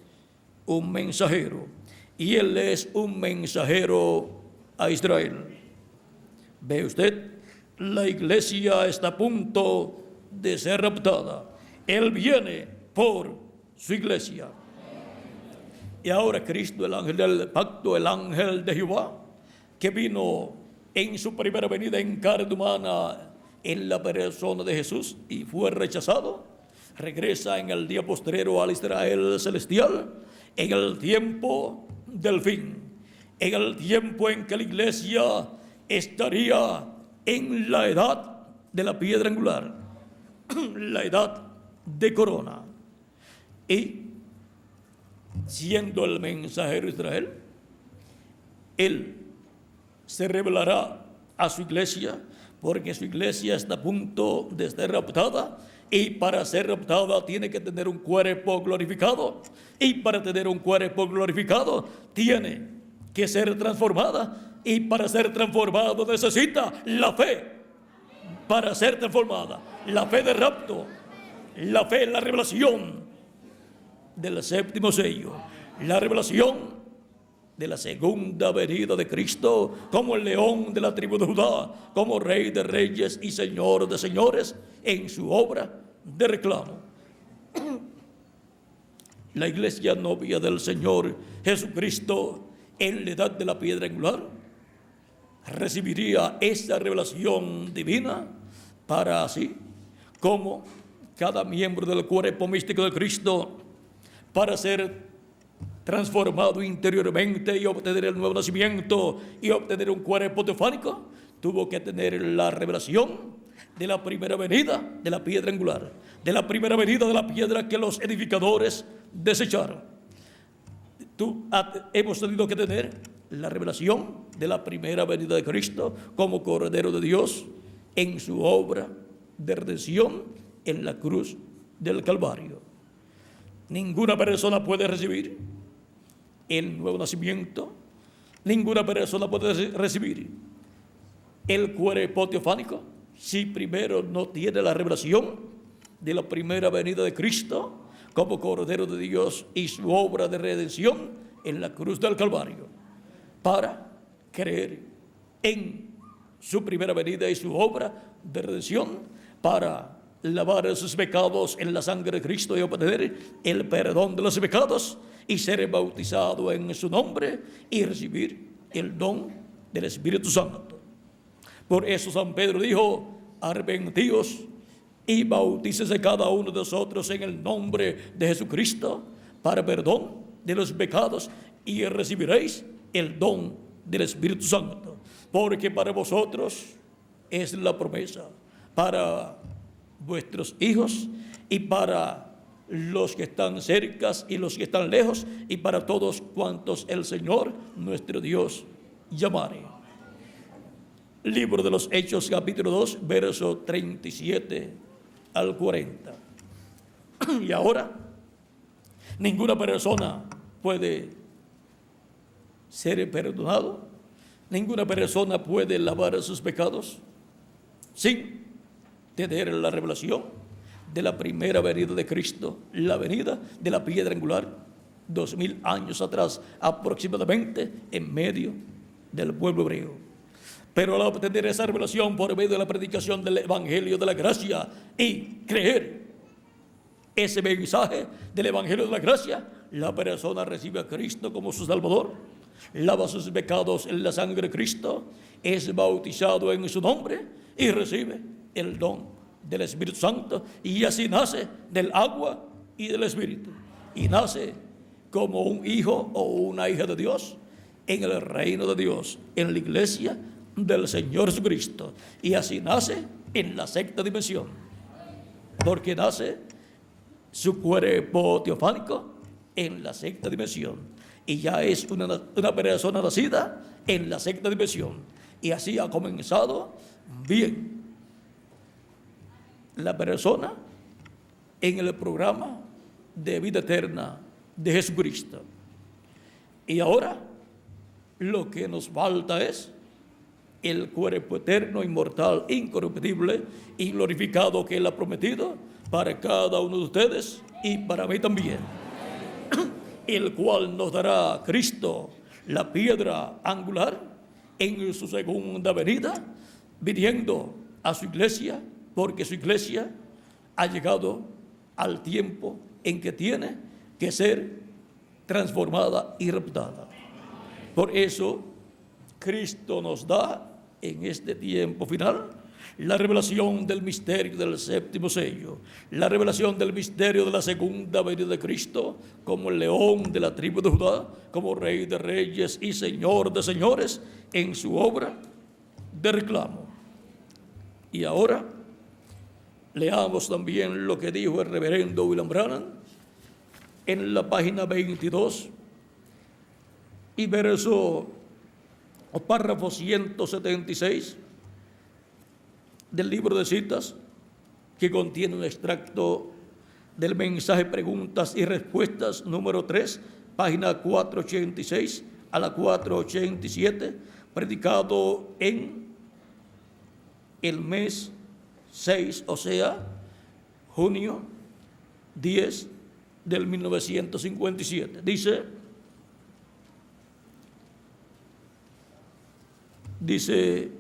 un mensajero, y él es un mensajero a Israel. ¿Ve usted? La iglesia está a punto de ser raptada. Él viene por su iglesia. Y ahora Cristo, el ángel del pacto, el ángel de Jehová, que vino en su primera venida en carne humana en la persona de Jesús y fue rechazado, regresa en el día postrero al Israel celestial, en el tiempo del fin, en el tiempo en que la iglesia estaría en la edad de la piedra angular, la edad de corona. Y siendo el mensajero de Israel, Él se revelará a su iglesia, porque su iglesia está a punto de ser raptada, y para ser raptada tiene que tener un cuerpo glorificado, y para tener un cuerpo glorificado tiene que ser transformada, y para ser transformado necesita la fe. Para ser transformada, la fe de rapto, la fe en la revelación del séptimo sello, la revelación de la segunda venida de Cristo como el león de la tribu de Judá, como rey de reyes y señor de señores en su obra de reclamo. La iglesia novia del Señor Jesucristo en la edad de la piedra angular recibiría esa revelación divina para así como cada miembro del cuerpo místico de Cristo, para ser transformado interiormente y obtener el nuevo nacimiento y obtener un cuerpo teofánico, tuvo que tener la revelación de la primera venida de la piedra angular, de la primera venida de la piedra que los edificadores desecharon. Hemos tenido que tener la revelación de la primera venida de Cristo como Cordero de Dios en su obra de redención en la cruz del Calvario. Ninguna persona puede recibir el nuevo nacimiento, ninguna persona puede recibir el cuerpo teofánico si primero no tiene la revelación de la primera venida de Cristo como Cordero de Dios y su obra de redención en la cruz del Calvario. Para creer en su primera venida y su obra de redención, para lavar sus pecados en la sangre de Cristo y obtener el perdón de los pecados y ser bautizado en su nombre y recibir el don del Espíritu Santo. Por eso San Pedro dijo: arrepentíos y bautícese cada uno de vosotros en el nombre de Jesucristo para perdón de los pecados y recibiréis el don del Espíritu Santo, porque para vosotros es la promesa, para vuestros hijos y para los que están cerca y los que están lejos y para todos cuantos el Señor nuestro Dios llamare. Libro de los Hechos capítulo 2 verso 37 al 40. Y ahora ninguna persona puede ser perdonado, ninguna persona puede lavar sus pecados sin tener la revelación de la primera venida de Cristo, la venida de la piedra angular, 2000 años atrás aproximadamente, en medio del pueblo hebreo. Pero al obtener esa revelación por medio de la predicación del Evangelio de la Gracia y creer ese mensaje del Evangelio de la Gracia, la persona recibe a Cristo como su Salvador, lava sus pecados en la sangre de Cristo, es bautizado en su nombre y recibe el don del Espíritu Santo, y así nace del agua y del Espíritu, y nace como un hijo o una hija de Dios en el reino de Dios, en la iglesia del Señor Jesucristo. Y así nace en la sexta dimensión, porque nace su cuerpo teofánico en la sexta dimensión, y ya es una persona nacida en la sexta dimensión. Y así ha comenzado bien la persona en el programa de vida eterna de Jesucristo. Y ahora lo que nos falta es el cuerpo eterno, inmortal, incorruptible y glorificado que Él ha prometido para cada uno de ustedes y para mí también, el cual nos dará Cristo, la piedra angular, en su segunda venida, viniendo a su iglesia, porque su iglesia ha llegado al tiempo en que tiene que ser transformada y raptada. Por eso Cristo nos da en este tiempo final la revelación del misterio del séptimo sello, la revelación del misterio de la segunda venida de Cristo, como el león de la tribu de Judá, como Rey de reyes y Señor de señores, en su obra de reclamo. Y ahora leamos también lo que dijo el reverendo William Branham en la página 22 y verso o párrafo 176 del libro de citas, que contiene un extracto del mensaje preguntas y respuestas número 3, página 486 a la 487, predicado en el mes 6, o sea, junio 10 del 1957. Dice,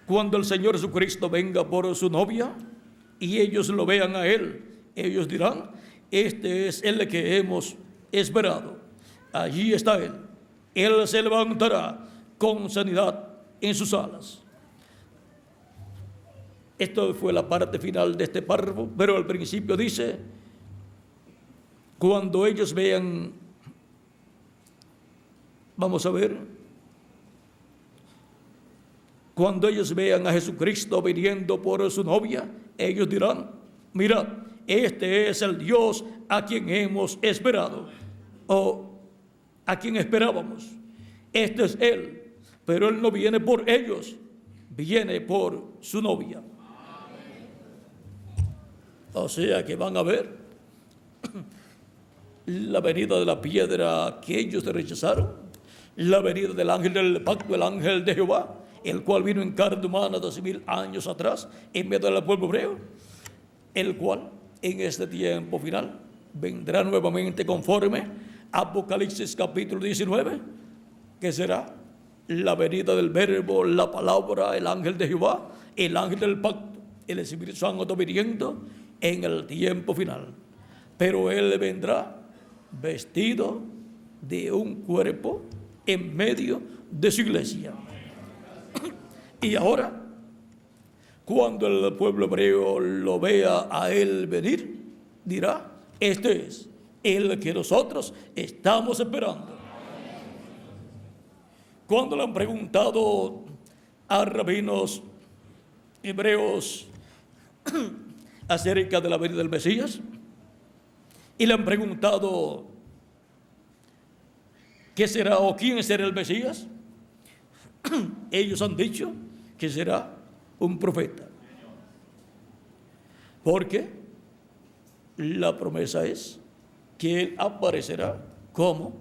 cuando el Señor Jesucristo venga por su novia y ellos lo vean a Él, ellos dirán, este es el que hemos esperado. Allí está Él. Él se levantará con sanidad en sus alas. Esto fue la parte final de este párrafo, pero al principio dice, cuando ellos vean, vamos a ver, cuando ellos vean a Jesucristo viniendo por su novia, ellos dirán, mirad, este es el Dios a quien hemos esperado, o a quien esperábamos. Este es Él, pero Él no viene por ellos, viene por su novia. O sea que van a ver la venida de la piedra que ellos rechazaron, la venida del ángel del pacto, el ángel de Jehová, el cual vino en carne humana 12,000 años atrás en medio del pueblo hebreo, el cual en este tiempo final vendrá nuevamente conforme Apocalipsis capítulo 19, que será la venida del verbo, la palabra, el ángel de Jehová, el ángel del pacto, el Espíritu Santo viniendo en el tiempo final. Pero Él vendrá vestido de un cuerpo en medio de su iglesia. Y ahora, cuando el pueblo hebreo lo vea a Él venir, dirá, este es el que nosotros estamos esperando. Cuando le han preguntado a rabinos hebreos acerca de la venida del Mesías, y le han preguntado qué será o quién será el Mesías, ellos han dicho que será un profeta, porque la promesa es que Él aparecerá como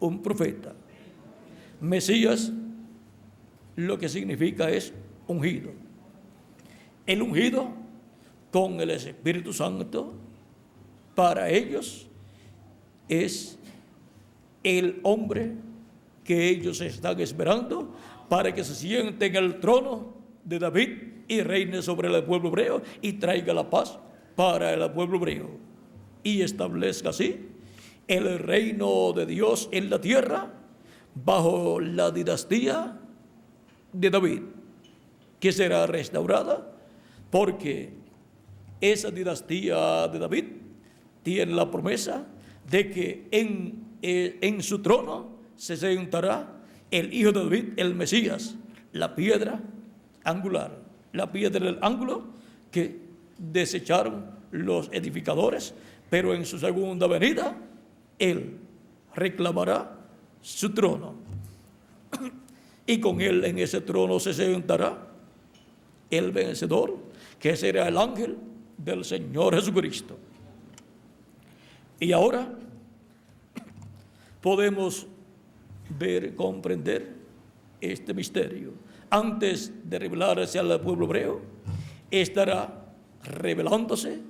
un profeta. Mesías lo que significa es ungido. El ungido con el Espíritu Santo para ellos es el hombre que ellos están esperando para que se siente en el trono de David y reine sobre el pueblo hebreo y traiga la paz para el pueblo hebreo y establezca así el reino de Dios en la tierra bajo la dinastía de David, que será restaurada porque esa dinastía de David tiene la promesa de que en su trono se sentará el hijo de David, el Mesías, la piedra angular, la piedra del ángulo que desecharon los edificadores, pero en su segunda venida él reclamará su trono y con él en ese trono se sentará el vencedor, que será el ángel del Señor Jesucristo. Y ahora podemos ver, comprender este misterio. Antes de revelarse al pueblo hebreo, estará revelándose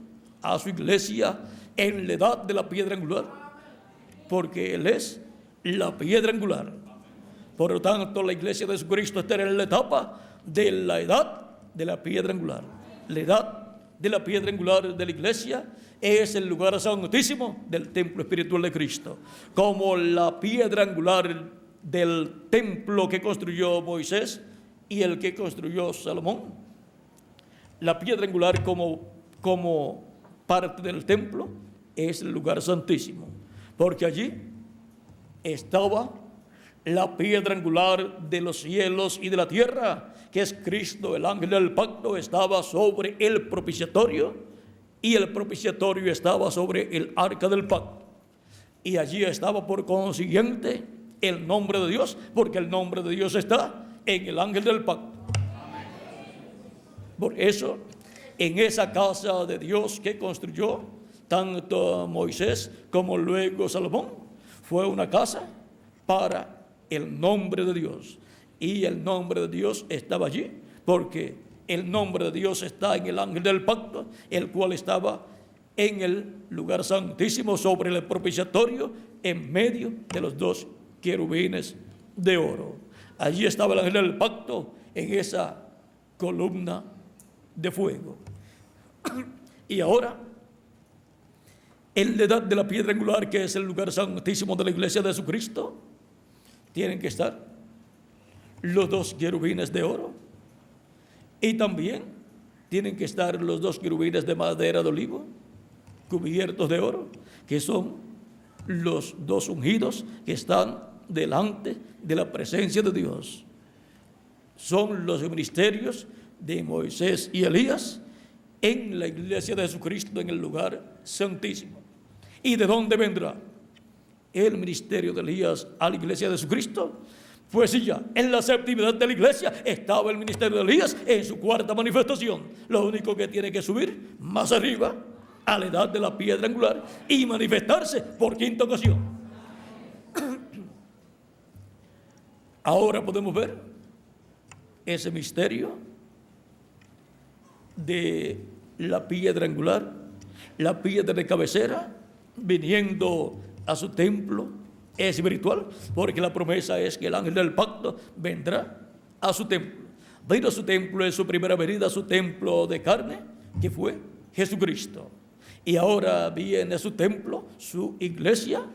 a su iglesia en la edad de la piedra angular, porque Él es la piedra angular. Por lo tanto, la iglesia de Jesucristo estará en la etapa de la edad de la piedra angular. La edad de la piedra angular de la iglesia es el lugar santísimo del templo espiritual de Cristo, como la piedra angular del templo que construyó Moisés y el que construyó Salomón. La piedra angular como parte del templo es el lugar santísimo, porque allí estaba la piedra angular de los cielos y de la tierra, que es Cristo, el ángel del pacto, estaba sobre el propiciatorio, y el propiciatorio estaba sobre el arca del pacto. Y allí estaba por consiguiente el nombre de Dios, porque el nombre de Dios está en el ángel del pacto. Por eso, en esa casa de Dios que construyó tanto Moisés como luego Salomón, fue una casa para el nombre de Dios. Y el nombre de Dios estaba allí, porque el nombre de Dios está en el ángel del pacto, el cual estaba en el lugar santísimo sobre el propiciatorio, en medio de los dos querubines de oro. Allí estaba el ángel del pacto en esa columna de fuego. Y ahora, en la edad de la piedra angular, que es el lugar santísimo de la iglesia de Jesucristo, tienen que estar los dos querubines de oro, y también tienen que estar los dos querubines de madera de olivo cubiertos de oro, que son los dos ungidos que están delante de la presencia de Dios. Son los ministerios de Moisés y Elías en la iglesia de Jesucristo, en el lugar santísimo. ¿Y de dónde vendrá el ministerio de Elías a la iglesia de Jesucristo? Pues sí, ya en la séptima edad de la iglesia estaba el ministerio de Elías en su cuarta manifestación. Lo único que tiene que subir más arriba a la edad de la piedra angular y manifestarse por quinta ocasión. Ahora podemos ver ese misterio de la piedra angular, la piedra de cabecera, viniendo a su templo espiritual, porque la promesa es que el ángel del pacto vendrá a su templo. Vino a su templo en su primera venida, a su templo de carne, que fue Jesucristo. Y ahora viene a su templo, su iglesia,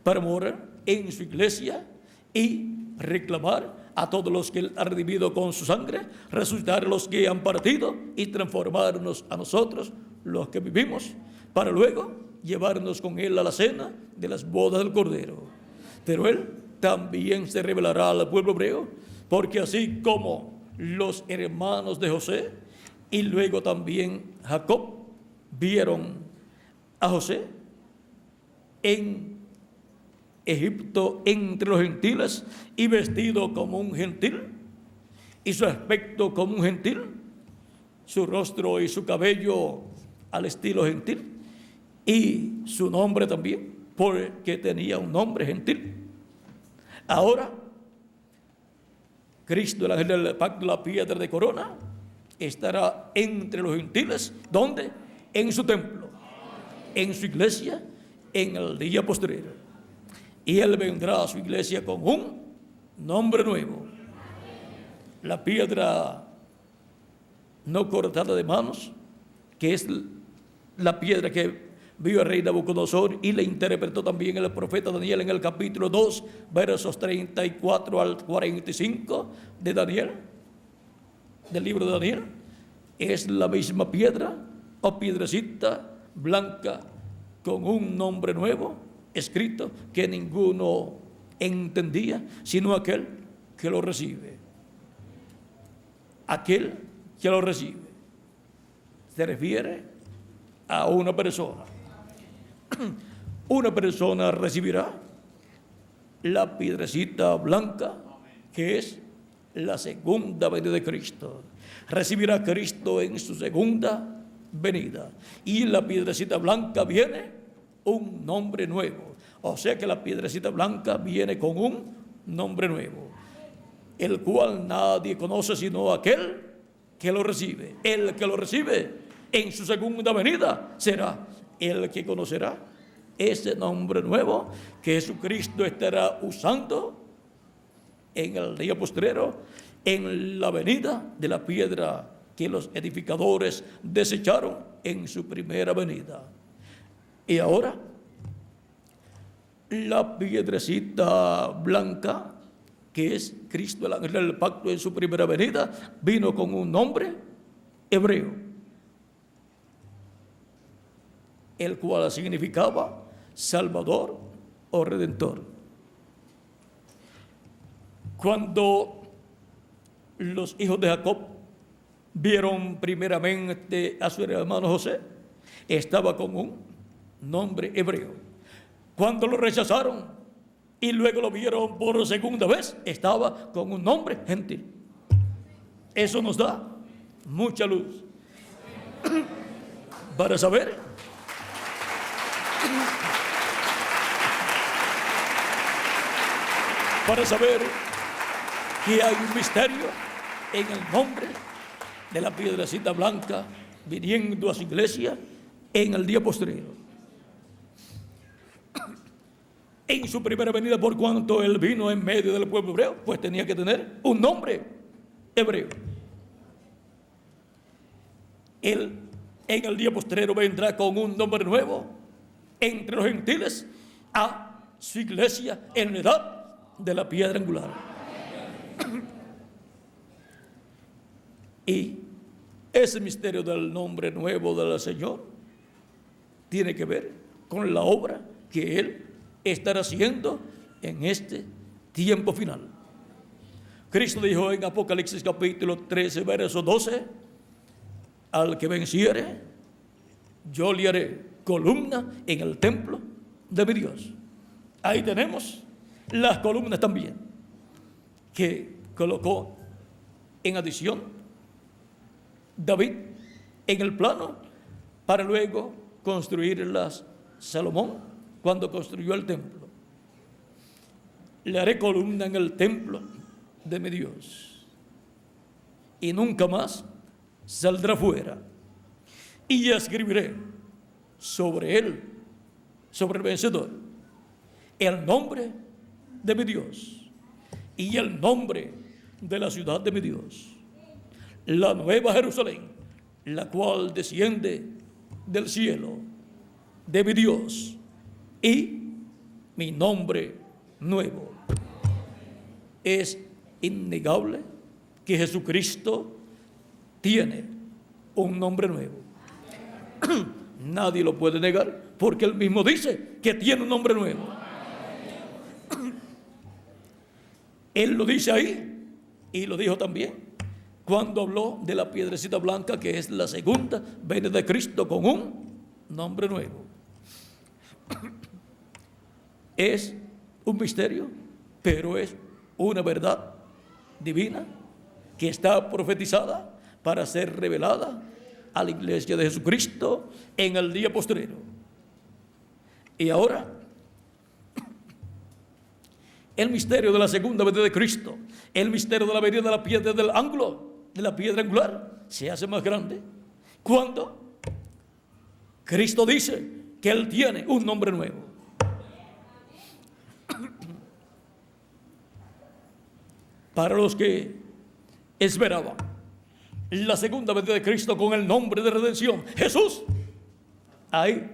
para morar en su iglesia y reclamar a todos los que él ha redimido con su sangre, resucitar a los que han partido y transformarnos a nosotros, los que vivimos, para luego llevarnos con él a la cena de las bodas del Cordero. Pero él también se revelará al pueblo hebreo, porque así como los hermanos de José y luego también Jacob vieron a José en Egipto entre los gentiles y vestido como un gentil y su aspecto como un gentil, su rostro y su cabello al estilo gentil y su nombre también, porque tenía un nombre gentil. Ahora, Cristo, el ángel del pacto, la piedra de corona, estará entre los gentiles. ¿Dónde? En su templo, en su iglesia, en el día posterior. Y él vendrá a su iglesia con un nombre nuevo. La piedra no cortada de manos, que es la piedra que vio el rey Nabucodonosor y le interpretó también el profeta Daniel en el capítulo 2, versos 34 al 45 de Daniel, del libro de Daniel. Es la misma piedra o piedrecita blanca con un nombre nuevo escrito que ninguno entendía, sino aquel que lo recibe. Aquel que lo recibe. Se refiere a una persona. Una persona recibirá la piedrecita blanca, que es la segunda venida de Cristo. Recibirá a Cristo en su segunda venida. Y la piedrecita blanca viene un nombre nuevo. O sea que la piedrecita blanca viene con un nombre nuevo, el cual nadie conoce sino aquel que lo recibe. El que lo recibe en su segunda venida será el que conocerá ese nombre nuevo que Jesucristo estará usando en el día postrero, en la venida de la piedra que los edificadores desecharon en su primera venida. Y ahora, la piedrecita blanca, que es Cristo, el ángel del pacto en su primera venida, vino con un nombre hebreo, el cual significaba Salvador o Redentor. Cuando los hijos de Jacob vieron primeramente a su hermano José, estaba con un nombre hebreo. Cuando lo rechazaron y luego lo vieron por segunda vez, estaba con un nombre gentil. Eso nos da mucha luz para saber que hay un misterio en el nombre de la piedrecita blanca viniendo a su iglesia en el día postrero. En su primera venida, por cuanto él vino en medio del pueblo hebreo, pues tenía que tener un nombre hebreo. Él en el día postrero vendrá con un nombre nuevo entre los gentiles a su iglesia en la edad de la piedra angular. Y ese misterio del nombre nuevo del Señor tiene que ver con la obra que Él estará haciendo en este tiempo final. Cristo dijo en Apocalipsis capítulo 13, verso 12, al que venciere, yo le haré columna en el templo de mi Dios. Ahí tenemos las columnas también que colocó en adición David en el plano para luego construirlas Salomón cuando construyó el templo. Le haré columna en el templo de mi Dios y nunca más saldrá fuera. Y escribiré sobre él, sobre el vencedor, el nombre de mi Dios y el nombre de la ciudad de mi Dios, la nueva Jerusalén, la cual desciende del cielo de mi Dios, y mi nombre nuevo. Es innegable que Jesucristo tiene un nombre nuevo. Nadie lo puede negar porque él mismo dice que tiene un nombre nuevo. Él lo dice ahí y lo dijo también cuando habló de la piedrecita blanca, que es la segunda venida de Cristo con un nombre nuevo. Es un misterio, pero es una verdad divina que está profetizada para ser revelada a la iglesia de Jesucristo en el día postrero. Y ahora, el misterio de la segunda venida de Cristo, el misterio de la venida de la piedra del ángulo, de la piedra angular, se hace más grande cuando Cristo dice que Él tiene un nombre nuevo. Para los que esperaban la segunda venida de Cristo con el nombre de redención, Jesús, ahí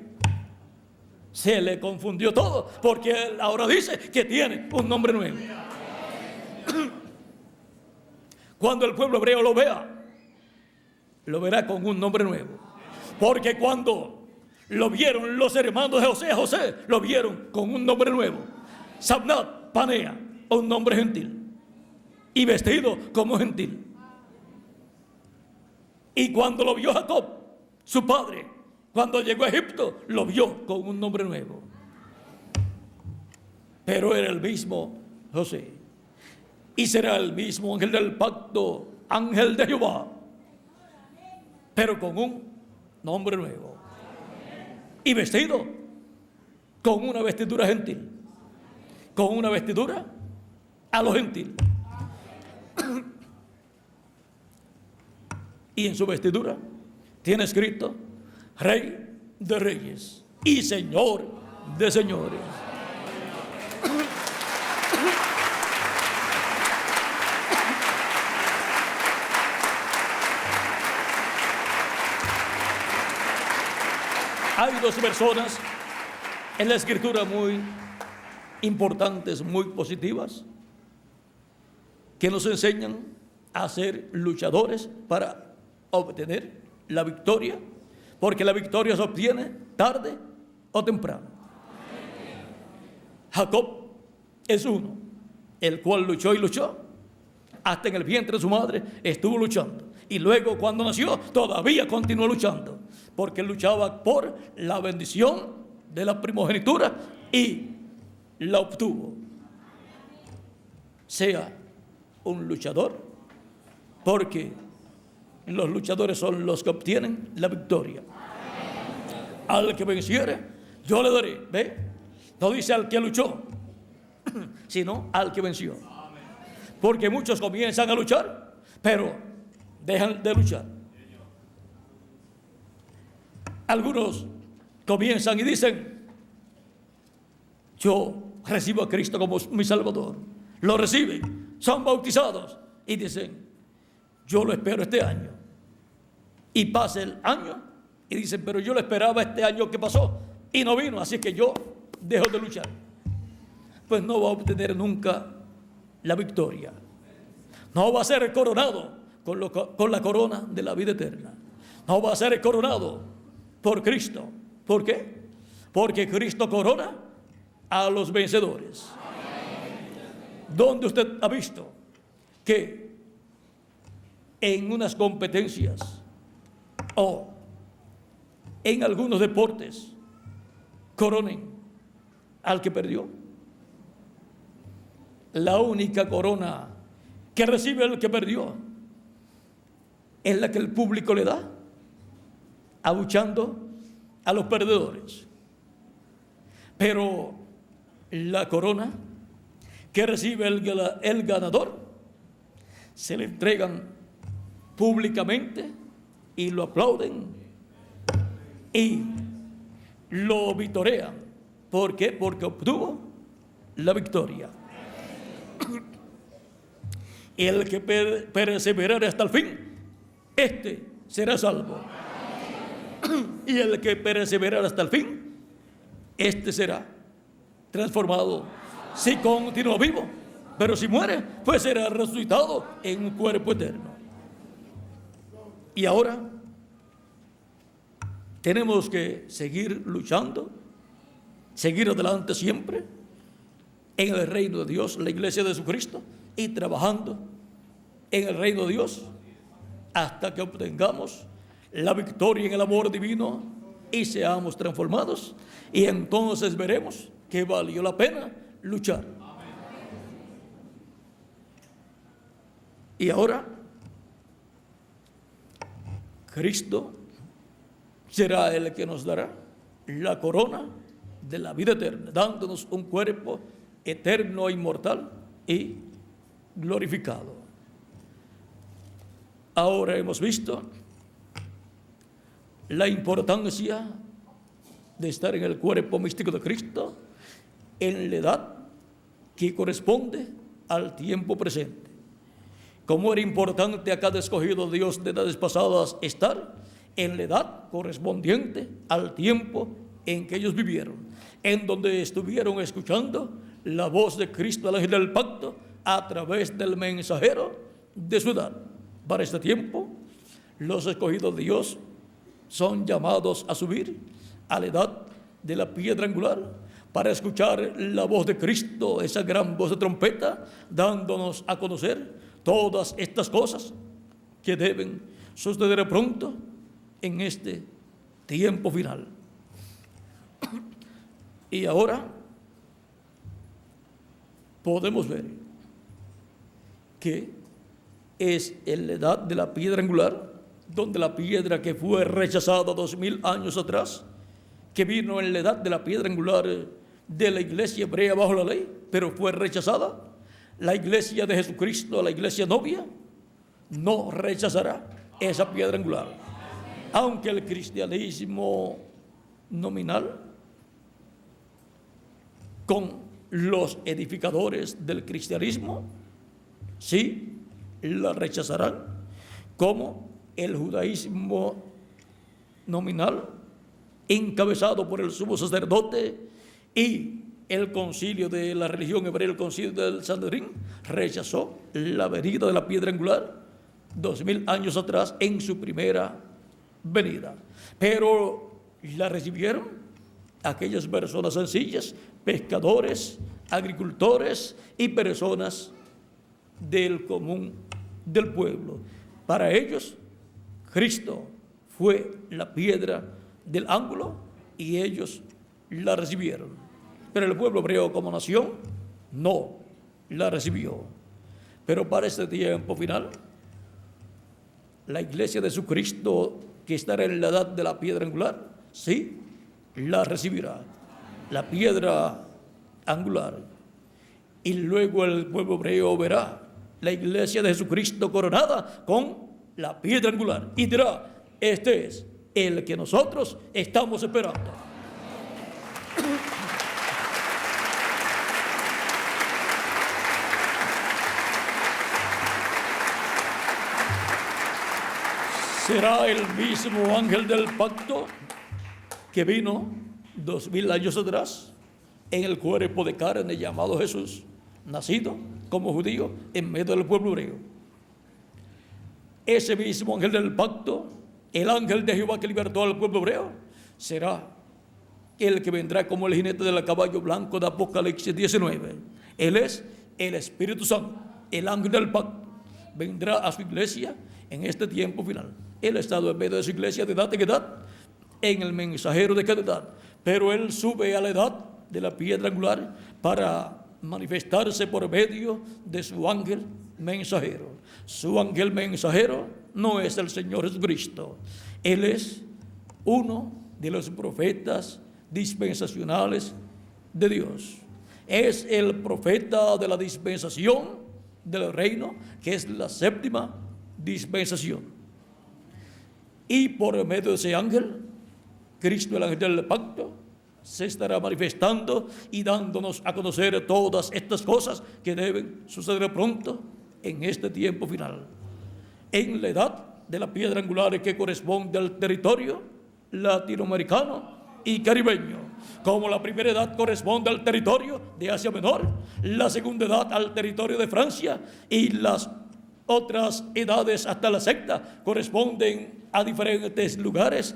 se le confundió todo, porque Él ahora dice que tiene un nombre nuevo. Cuando el pueblo hebreo lo vea, lo verá con un nombre nuevo, Porque cuando lo vieron los hermanos de José, a José lo vieron con un nombre nuevo, Sabnat Panea, un nombre gentil, y vestido como gentil. Y cuando lo vio Jacob, su padre, cuando llegó a Egipto, lo vio con un nombre nuevo. Pero era el mismo José. Y será el mismo ángel del pacto, ángel de Jehová, pero con un nombre nuevo. Y vestido con una vestidura gentil, con una vestidura a lo gentil. Y en su vestidura tiene escrito: Rey de Reyes y Señor de Señores. Hay dos personas en la Escritura muy importantes, muy positivas, que nos enseñan a ser luchadores para obtener la victoria, porque la victoria se obtiene tarde o temprano. Jacob es uno, el cual luchó y luchó, hasta en el vientre de su madre estuvo luchando, y luego cuando nació todavía continuó luchando, porque él luchaba por la bendición de la primogenitura y la obtuvo. Sea un luchador, porque los luchadores son los que obtienen la victoria. Al que venciere, yo le daré. ¿Ve? No dice al que luchó, sino al que venció. Porque muchos comienzan a luchar, pero dejan de luchar. Algunos comienzan y dicen: yo recibo a Cristo como mi Salvador. Lo reciben, son bautizados y dicen: yo lo espero este año. Y pasa el año y dicen: pero yo lo esperaba este año que pasó y no vino, así que yo dejo de luchar. Pues no va a obtener nunca la victoria. No va a ser coronado con la corona de la vida eterna. No va a ser coronado por Cristo. ¿Por qué? Porque Cristo corona a los vencedores. ¿Dónde usted ha visto que en unas competencias o en algunos deportes coronen al que perdió? La única corona que recibe el que perdió es la que el público le da, abuchando a los perdedores. Pero la corona que recibe el ganador se le entregan públicamente y lo aplauden y lo vitorean. ¿Por qué? Porque obtuvo la victoria. El que perseverare hasta el fin, este será salvo. Y el que perseverare hasta el fin, este será transformado. Si continúa vivo, pero si muere, pues será resucitado en un cuerpo eterno. Y ahora tenemos que seguir luchando, seguir adelante siempre en el reino de Dios, la iglesia de Jesucristo, y trabajando en el reino de Dios hasta que obtengamos la victoria en el amor divino y seamos transformados, y entonces veremos que valió la pena luchar. Y ahora Cristo será el que nos dará la corona de la vida eterna, dándonos un cuerpo eterno e inmortal y glorificado. Ahora hemos visto la importancia de estar en el cuerpo místico de Cristo en la edad que corresponde al tiempo presente. Como era importante a cada escogido de Dios de edades pasadas estar en la edad correspondiente al tiempo en que ellos vivieron, en donde estuvieron escuchando la voz de Cristo, el ángel del pacto, a través del mensajero de su edad. Para este tiempo, los escogidos de Dios son llamados a subir a la edad de la piedra angular para escuchar la voz de Cristo, esa gran voz de trompeta, dándonos a conocer todas estas cosas que deben suceder pronto en este tiempo final. Y ahora podemos ver que es en la edad de la piedra angular, donde la piedra que fue rechazada 2000 años atrás, que vino en la edad de la piedra angular de la iglesia hebrea bajo la ley, pero fue rechazada, la iglesia de Jesucristo, la iglesia novia, no rechazará esa piedra angular. Aunque el cristianismo nominal, con los edificadores del cristianismo, sí la rechazarán, como el judaísmo nominal, encabezado por el sumo sacerdote y el concilio de la religión hebrea, el concilio del Sanedrín, rechazó la venida de la piedra angular 2000 años atrás en su primera venida. Pero la recibieron aquellas personas sencillas, pescadores, agricultores y personas del común del pueblo. Para ellos, Cristo fue la piedra del ángulo y ellos la recibieron. Pero el pueblo hebreo como nación no la recibió. Pero para este tiempo final, la iglesia de Jesucristo, que estará en la edad de la piedra angular, sí, la recibirá, la piedra angular. Y luego el pueblo hebreo verá la iglesia de Jesucristo coronada con la piedra angular y dirá: este es el que nosotros estamos esperando. Será el mismo ángel del pacto que vino 2000 años atrás en el cuerpo de carne llamado Jesús, nacido como judío en medio del pueblo hebreo. Ese mismo ángel del pacto, el ángel de Jehová que libertó al pueblo hebreo, será el que vendrá como el jinete del caballo blanco de Apocalipsis 19. Él es el Espíritu Santo, el ángel del pacto. Vendrá a su iglesia en este tiempo final. Él ha estado en medio de su iglesia de edad en edad, en el mensajero de cada edad. Pero él sube a la edad de la piedra angular para manifestarse por medio de su ángel mensajero. Su ángel mensajero no es el Señor Jesucristo. Él es uno de los profetas dispensacionales de Dios. Es el profeta de la dispensación del reino, que es la séptima dispensación. Y por medio de ese ángel, Cristo, el ángel del pacto, se estará manifestando y dándonos a conocer todas estas cosas que deben suceder pronto en este tiempo final. En la edad de la piedra angular, que corresponde al territorio latinoamericano y caribeño, como la primera edad corresponde al territorio de Asia Menor, la segunda edad al territorio de Francia y las otras edades hasta la sexta corresponden a diferentes lugares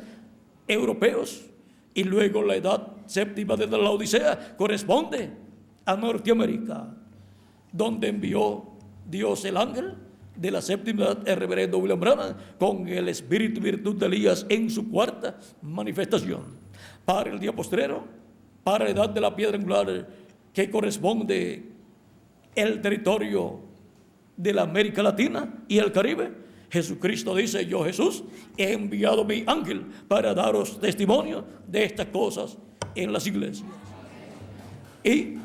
europeos, y luego la edad séptima de la Odisea corresponde a Norteamérica, donde envió Dios el ángel de la séptima edad, el reverendo William Branham, con el espíritu y virtud de Elías en su cuarta manifestación. Para el día postrero, para la edad de la piedra angular, que corresponde el territorio de la América Latina y el Caribe, Jesucristo dice: yo, Jesús, he enviado mi ángel para daros testimonio de estas cosas en las iglesias. Y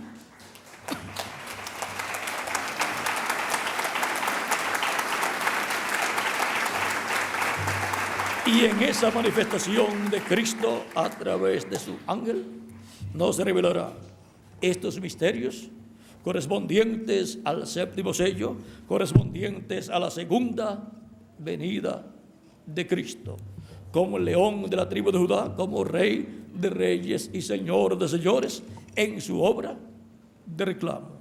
en esa manifestación de Cristo a través de su ángel nos revelará estos misterios correspondientes al séptimo sello, correspondientes a la segunda venida de Cristo, como el león de la tribu de Judá, como rey de reyes y señor de señores, en su obra de reclamo.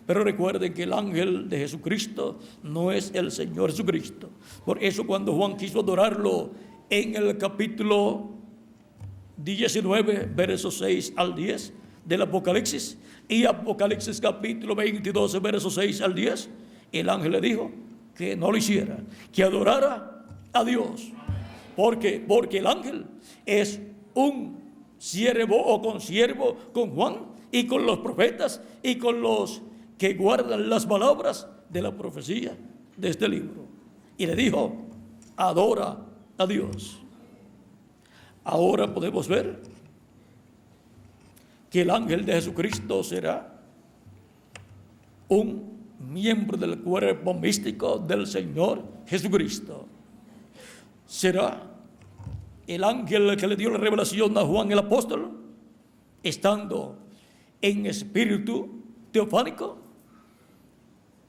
Pero recuerden que el ángel de Jesucristo no es el Señor Jesucristo. Por eso cuando Juan quiso adorarlo en el capítulo 19, versos 6 al 10 del Apocalipsis, y Apocalipsis capítulo 22, versos 6 al 10, el ángel le dijo que no lo hiciera, que adorara a Dios. ¿Por qué? Porque el ángel es un siervo o consiervo con Juan y con los profetas y con los que guardan las palabras de la profecía de este libro. Y le dijo, adora a Dios. Ahora podemos ver que el ángel de Jesucristo será un miembro del cuerpo místico del Señor Jesucristo. Será el ángel que le dio la revelación a Juan el apóstol, estando en espíritu teofánico,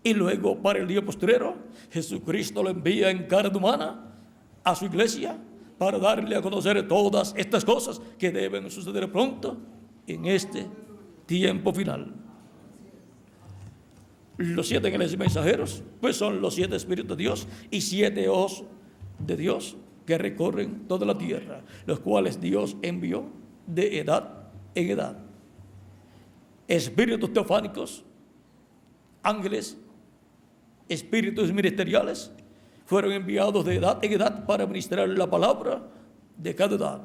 y luego para el día postrero Jesucristo lo envía en carne humana a su iglesia para darle a conocer todas estas cosas que deben suceder pronto en este tiempo final. Los 7 ángeles mensajeros pues son los 7 espíritus de Dios y 7 ojos de Dios que recorren toda la tierra, los cuales Dios envió de edad en edad. Espíritus teofánicos, ángeles, espíritus ministeriales, fueron enviados de edad en edad para ministrar la palabra de cada edad.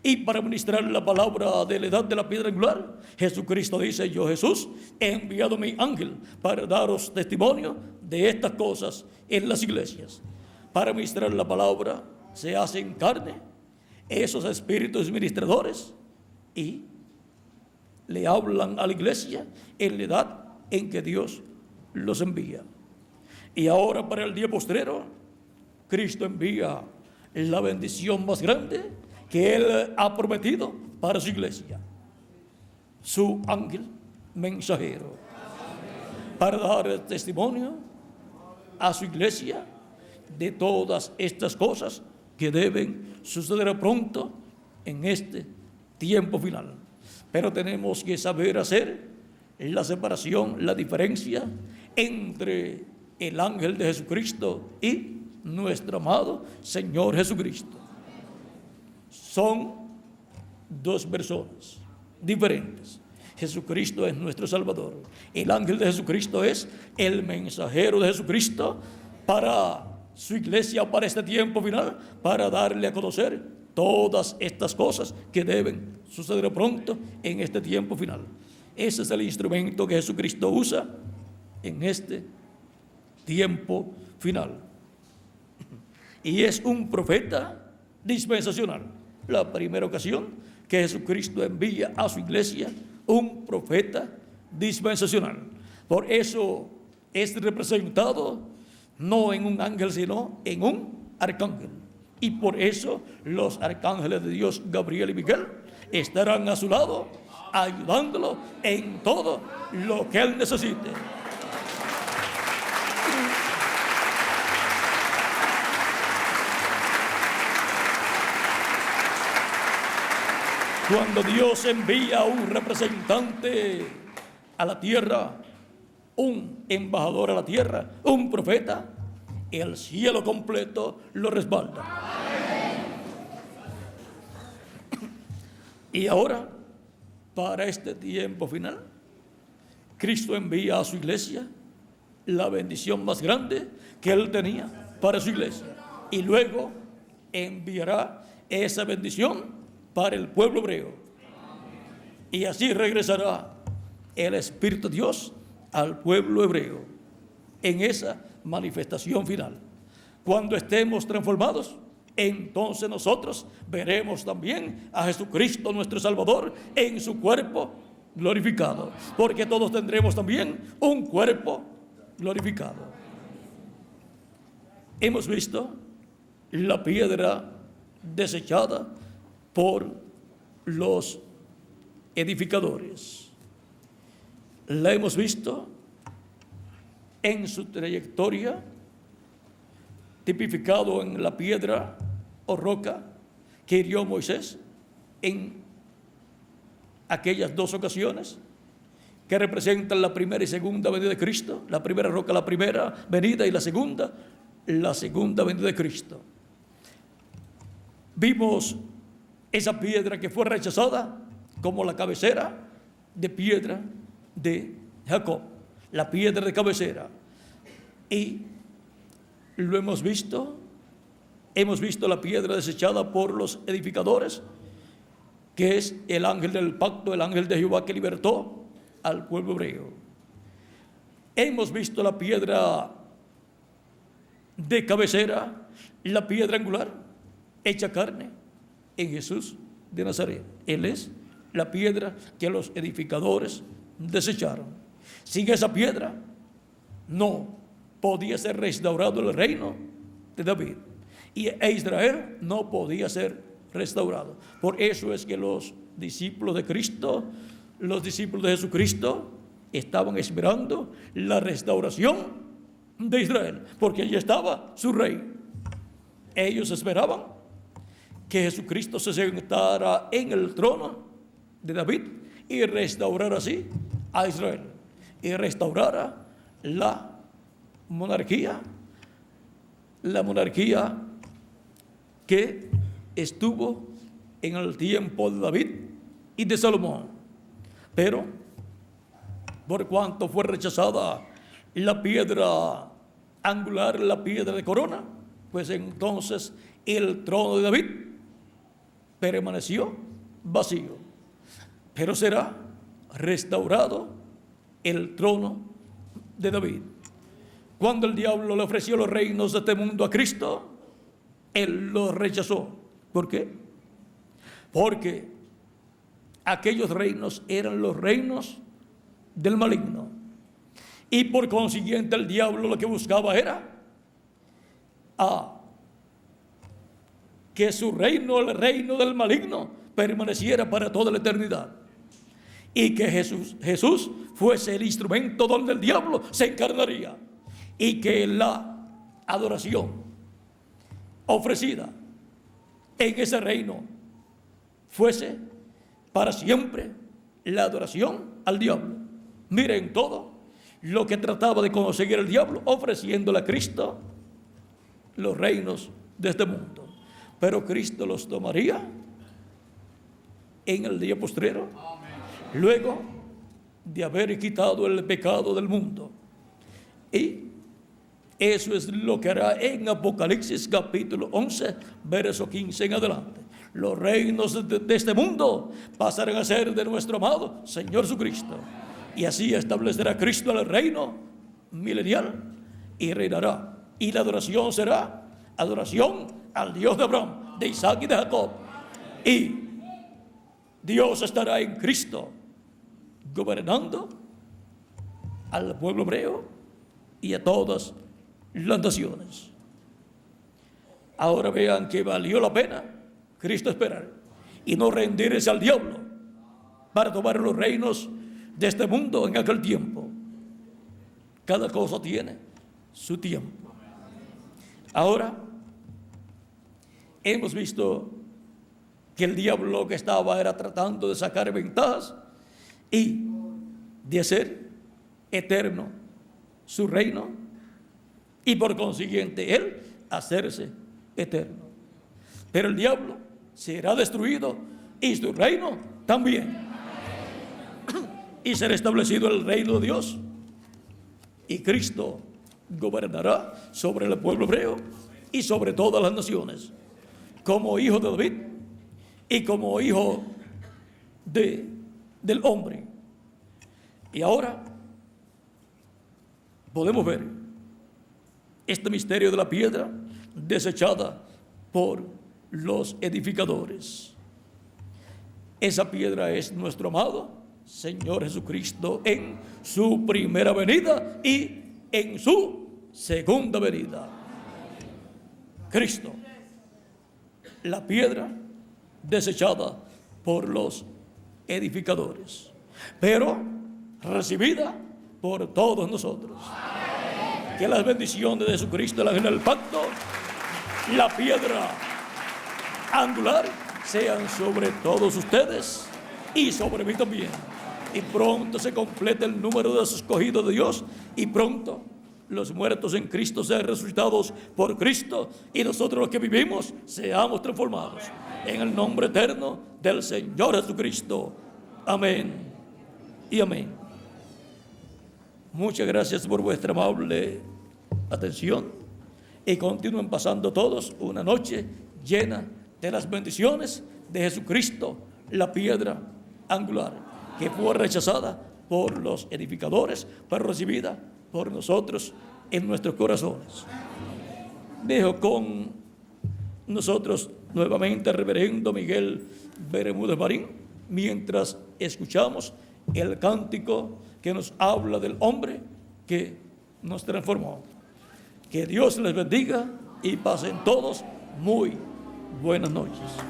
Y para ministrar la palabra de la edad de la piedra angular, Jesucristo dice, yo Jesús he enviado mi ángel para daros testimonio de estas cosas en las iglesias. Para ministrar la palabra se hacen carne esos espíritus ministradores y le hablan a la iglesia en la edad en que Dios los envía. Y ahora para el día postrero, Cristo envía la bendición más grande que Él ha prometido para su iglesia, su ángel mensajero, para dar testimonio a su iglesia de todas estas cosas que deben suceder pronto en este tiempo final. Pero tenemos que saber hacer la separación, la diferencia entre el ángel de Jesucristo y nuestro amado Señor Jesucristo. Son 2 personas diferentes. Jesucristo es nuestro Salvador. El ángel de Jesucristo es el mensajero de Jesucristo para su iglesia, para este tiempo final, para darle a conocer todas estas cosas que deben suceder pronto en este tiempo final. Ese es el instrumento que Jesucristo usa en este tiempo final. Y es un profeta dispensacional. La primera ocasión que Jesucristo envía a su iglesia un profeta dispensacional. Por eso es representado no en un ángel, sino en un arcángel. Y por eso los arcángeles de Dios, Gabriel y Miguel, estarán a su lado, ayudándolo en todo lo que él necesite. Cuando Dios envía a un representante a la tierra, un embajador a la tierra, un profeta, el cielo completo lo respalda. Y ahora, para este tiempo final, Cristo envía a su iglesia la bendición más grande que Él tenía para su iglesia. Y luego enviará esa bendición para el pueblo hebreo. Y así regresará el Espíritu de Dios al pueblo hebreo en esa manifestación final. Cuando estemos transformados, entonces nosotros veremos también a Jesucristo nuestro Salvador en su cuerpo glorificado, porque todos tendremos también un cuerpo glorificado. Hemos visto la piedra desechada por los edificadores. La hemos visto en su trayectoria, tipificado en la piedra o roca que hirió Moisés en aquellas 2 ocasiones que representan la primera y segunda venida de Cristo. La primera roca, la primera venida, y la segunda venida de Cristo. vimos esa piedra que fue rechazada como la cabecera de piedra de Jacob, la piedra de cabecera. Y lo hemos visto la piedra desechada por los edificadores, que es el ángel del pacto, el ángel de Jehová que libertó al pueblo hebreo. Hemos visto la piedra de cabecera, la piedra angular, hecha carne en Jesús de Nazaret. Él es la piedra que los edificadores desecharon. Sin esa piedra no podía ser restaurado el reino de David, e Israel no podía ser restaurado. Por eso es que los discípulos de Cristo, los discípulos de Jesucristo, estaban esperando la restauración de Israel, porque allí estaba su rey. Ellos esperaban que Jesucristo se sentara en el trono de David y restaurara así a Israel, y restaurara la monarquía que estuvo en el tiempo de David y de Salomón. Pero por cuanto fue rechazada la piedra angular, la piedra de corona, pues entonces el trono de David permaneció vacío. Pero será restaurado el trono de David. Cuando el diablo le ofreció los reinos de este mundo a Cristo, Él los rechazó. ¿Por qué? Porque aquellos reinos eran los reinos del maligno. Y por consiguiente el diablo lo que buscaba era que su reino, el reino del maligno, permaneciera para toda la eternidad. Y que Jesús fuese el instrumento donde el diablo se encarnaría. Y que la adoración ofrecida en ese reino fuese para siempre la adoración al diablo. Miren todo lo que trataba de conseguir el diablo, ofreciéndole a Cristo los reinos de este mundo. Pero Cristo los tomaría en el día postrero, luego de haber quitado el pecado del mundo. Y eso es lo que hará en Apocalipsis capítulo 11, verso 15 en adelante. Los reinos de este mundo pasarán a ser de nuestro amado Señor Jesucristo. Y así establecerá Cristo el reino milenial y reinará. Y la adoración será adoración al Dios de Abraham, de Isaac y de Jacob. Y Dios estará en Cristo gobernando al pueblo hebreo y a todas las naciones. Ahora vean que valió la pena Cristo esperar y no rendirse al diablo para tomar los reinos de este mundo en aquel tiempo. Cada cosa tiene su tiempo. Ahora hemos visto que el diablo lo que estaba era tratando de sacar ventajas y de hacer eterno su reino, y por consiguiente él hacerse eterno. Pero el diablo será destruido y su reino también. Y será establecido el reino de Dios, y Cristo gobernará sobre el pueblo hebreo y sobre todas las naciones, como hijo de David y como hijo del hombre. Y ahora podemos ver este misterio de la piedra desechada por los edificadores. Esa piedra es nuestro amado Señor Jesucristo en su primera venida y en su segunda venida. Cristo, la piedra desechada por los edificadores, pero recibida por todos nosotros. Que las bendiciones de Jesucristo, el ángel del pacto, la piedra angular, sean sobre todos ustedes y sobre mí también. Y pronto se complete el número de los escogidos de Dios, y pronto los muertos en Cristo sean resucitados por Cristo y nosotros los que vivimos seamos transformados en el nombre eterno del Señor Jesucristo. Amén y amén. Muchas gracias por vuestra amable atención y continúen pasando todos una noche llena de las bendiciones de Jesucristo, la piedra angular, que fue rechazada por los edificadores, pero recibida por nosotros en nuestros corazones. Dejo con nosotros nuevamente al reverendo Miguel Bermúdez Marín, mientras escuchamos el cántico que nos habla del hombre que nos transformó. Que Dios les bendiga y pasen todos muy buenas noches.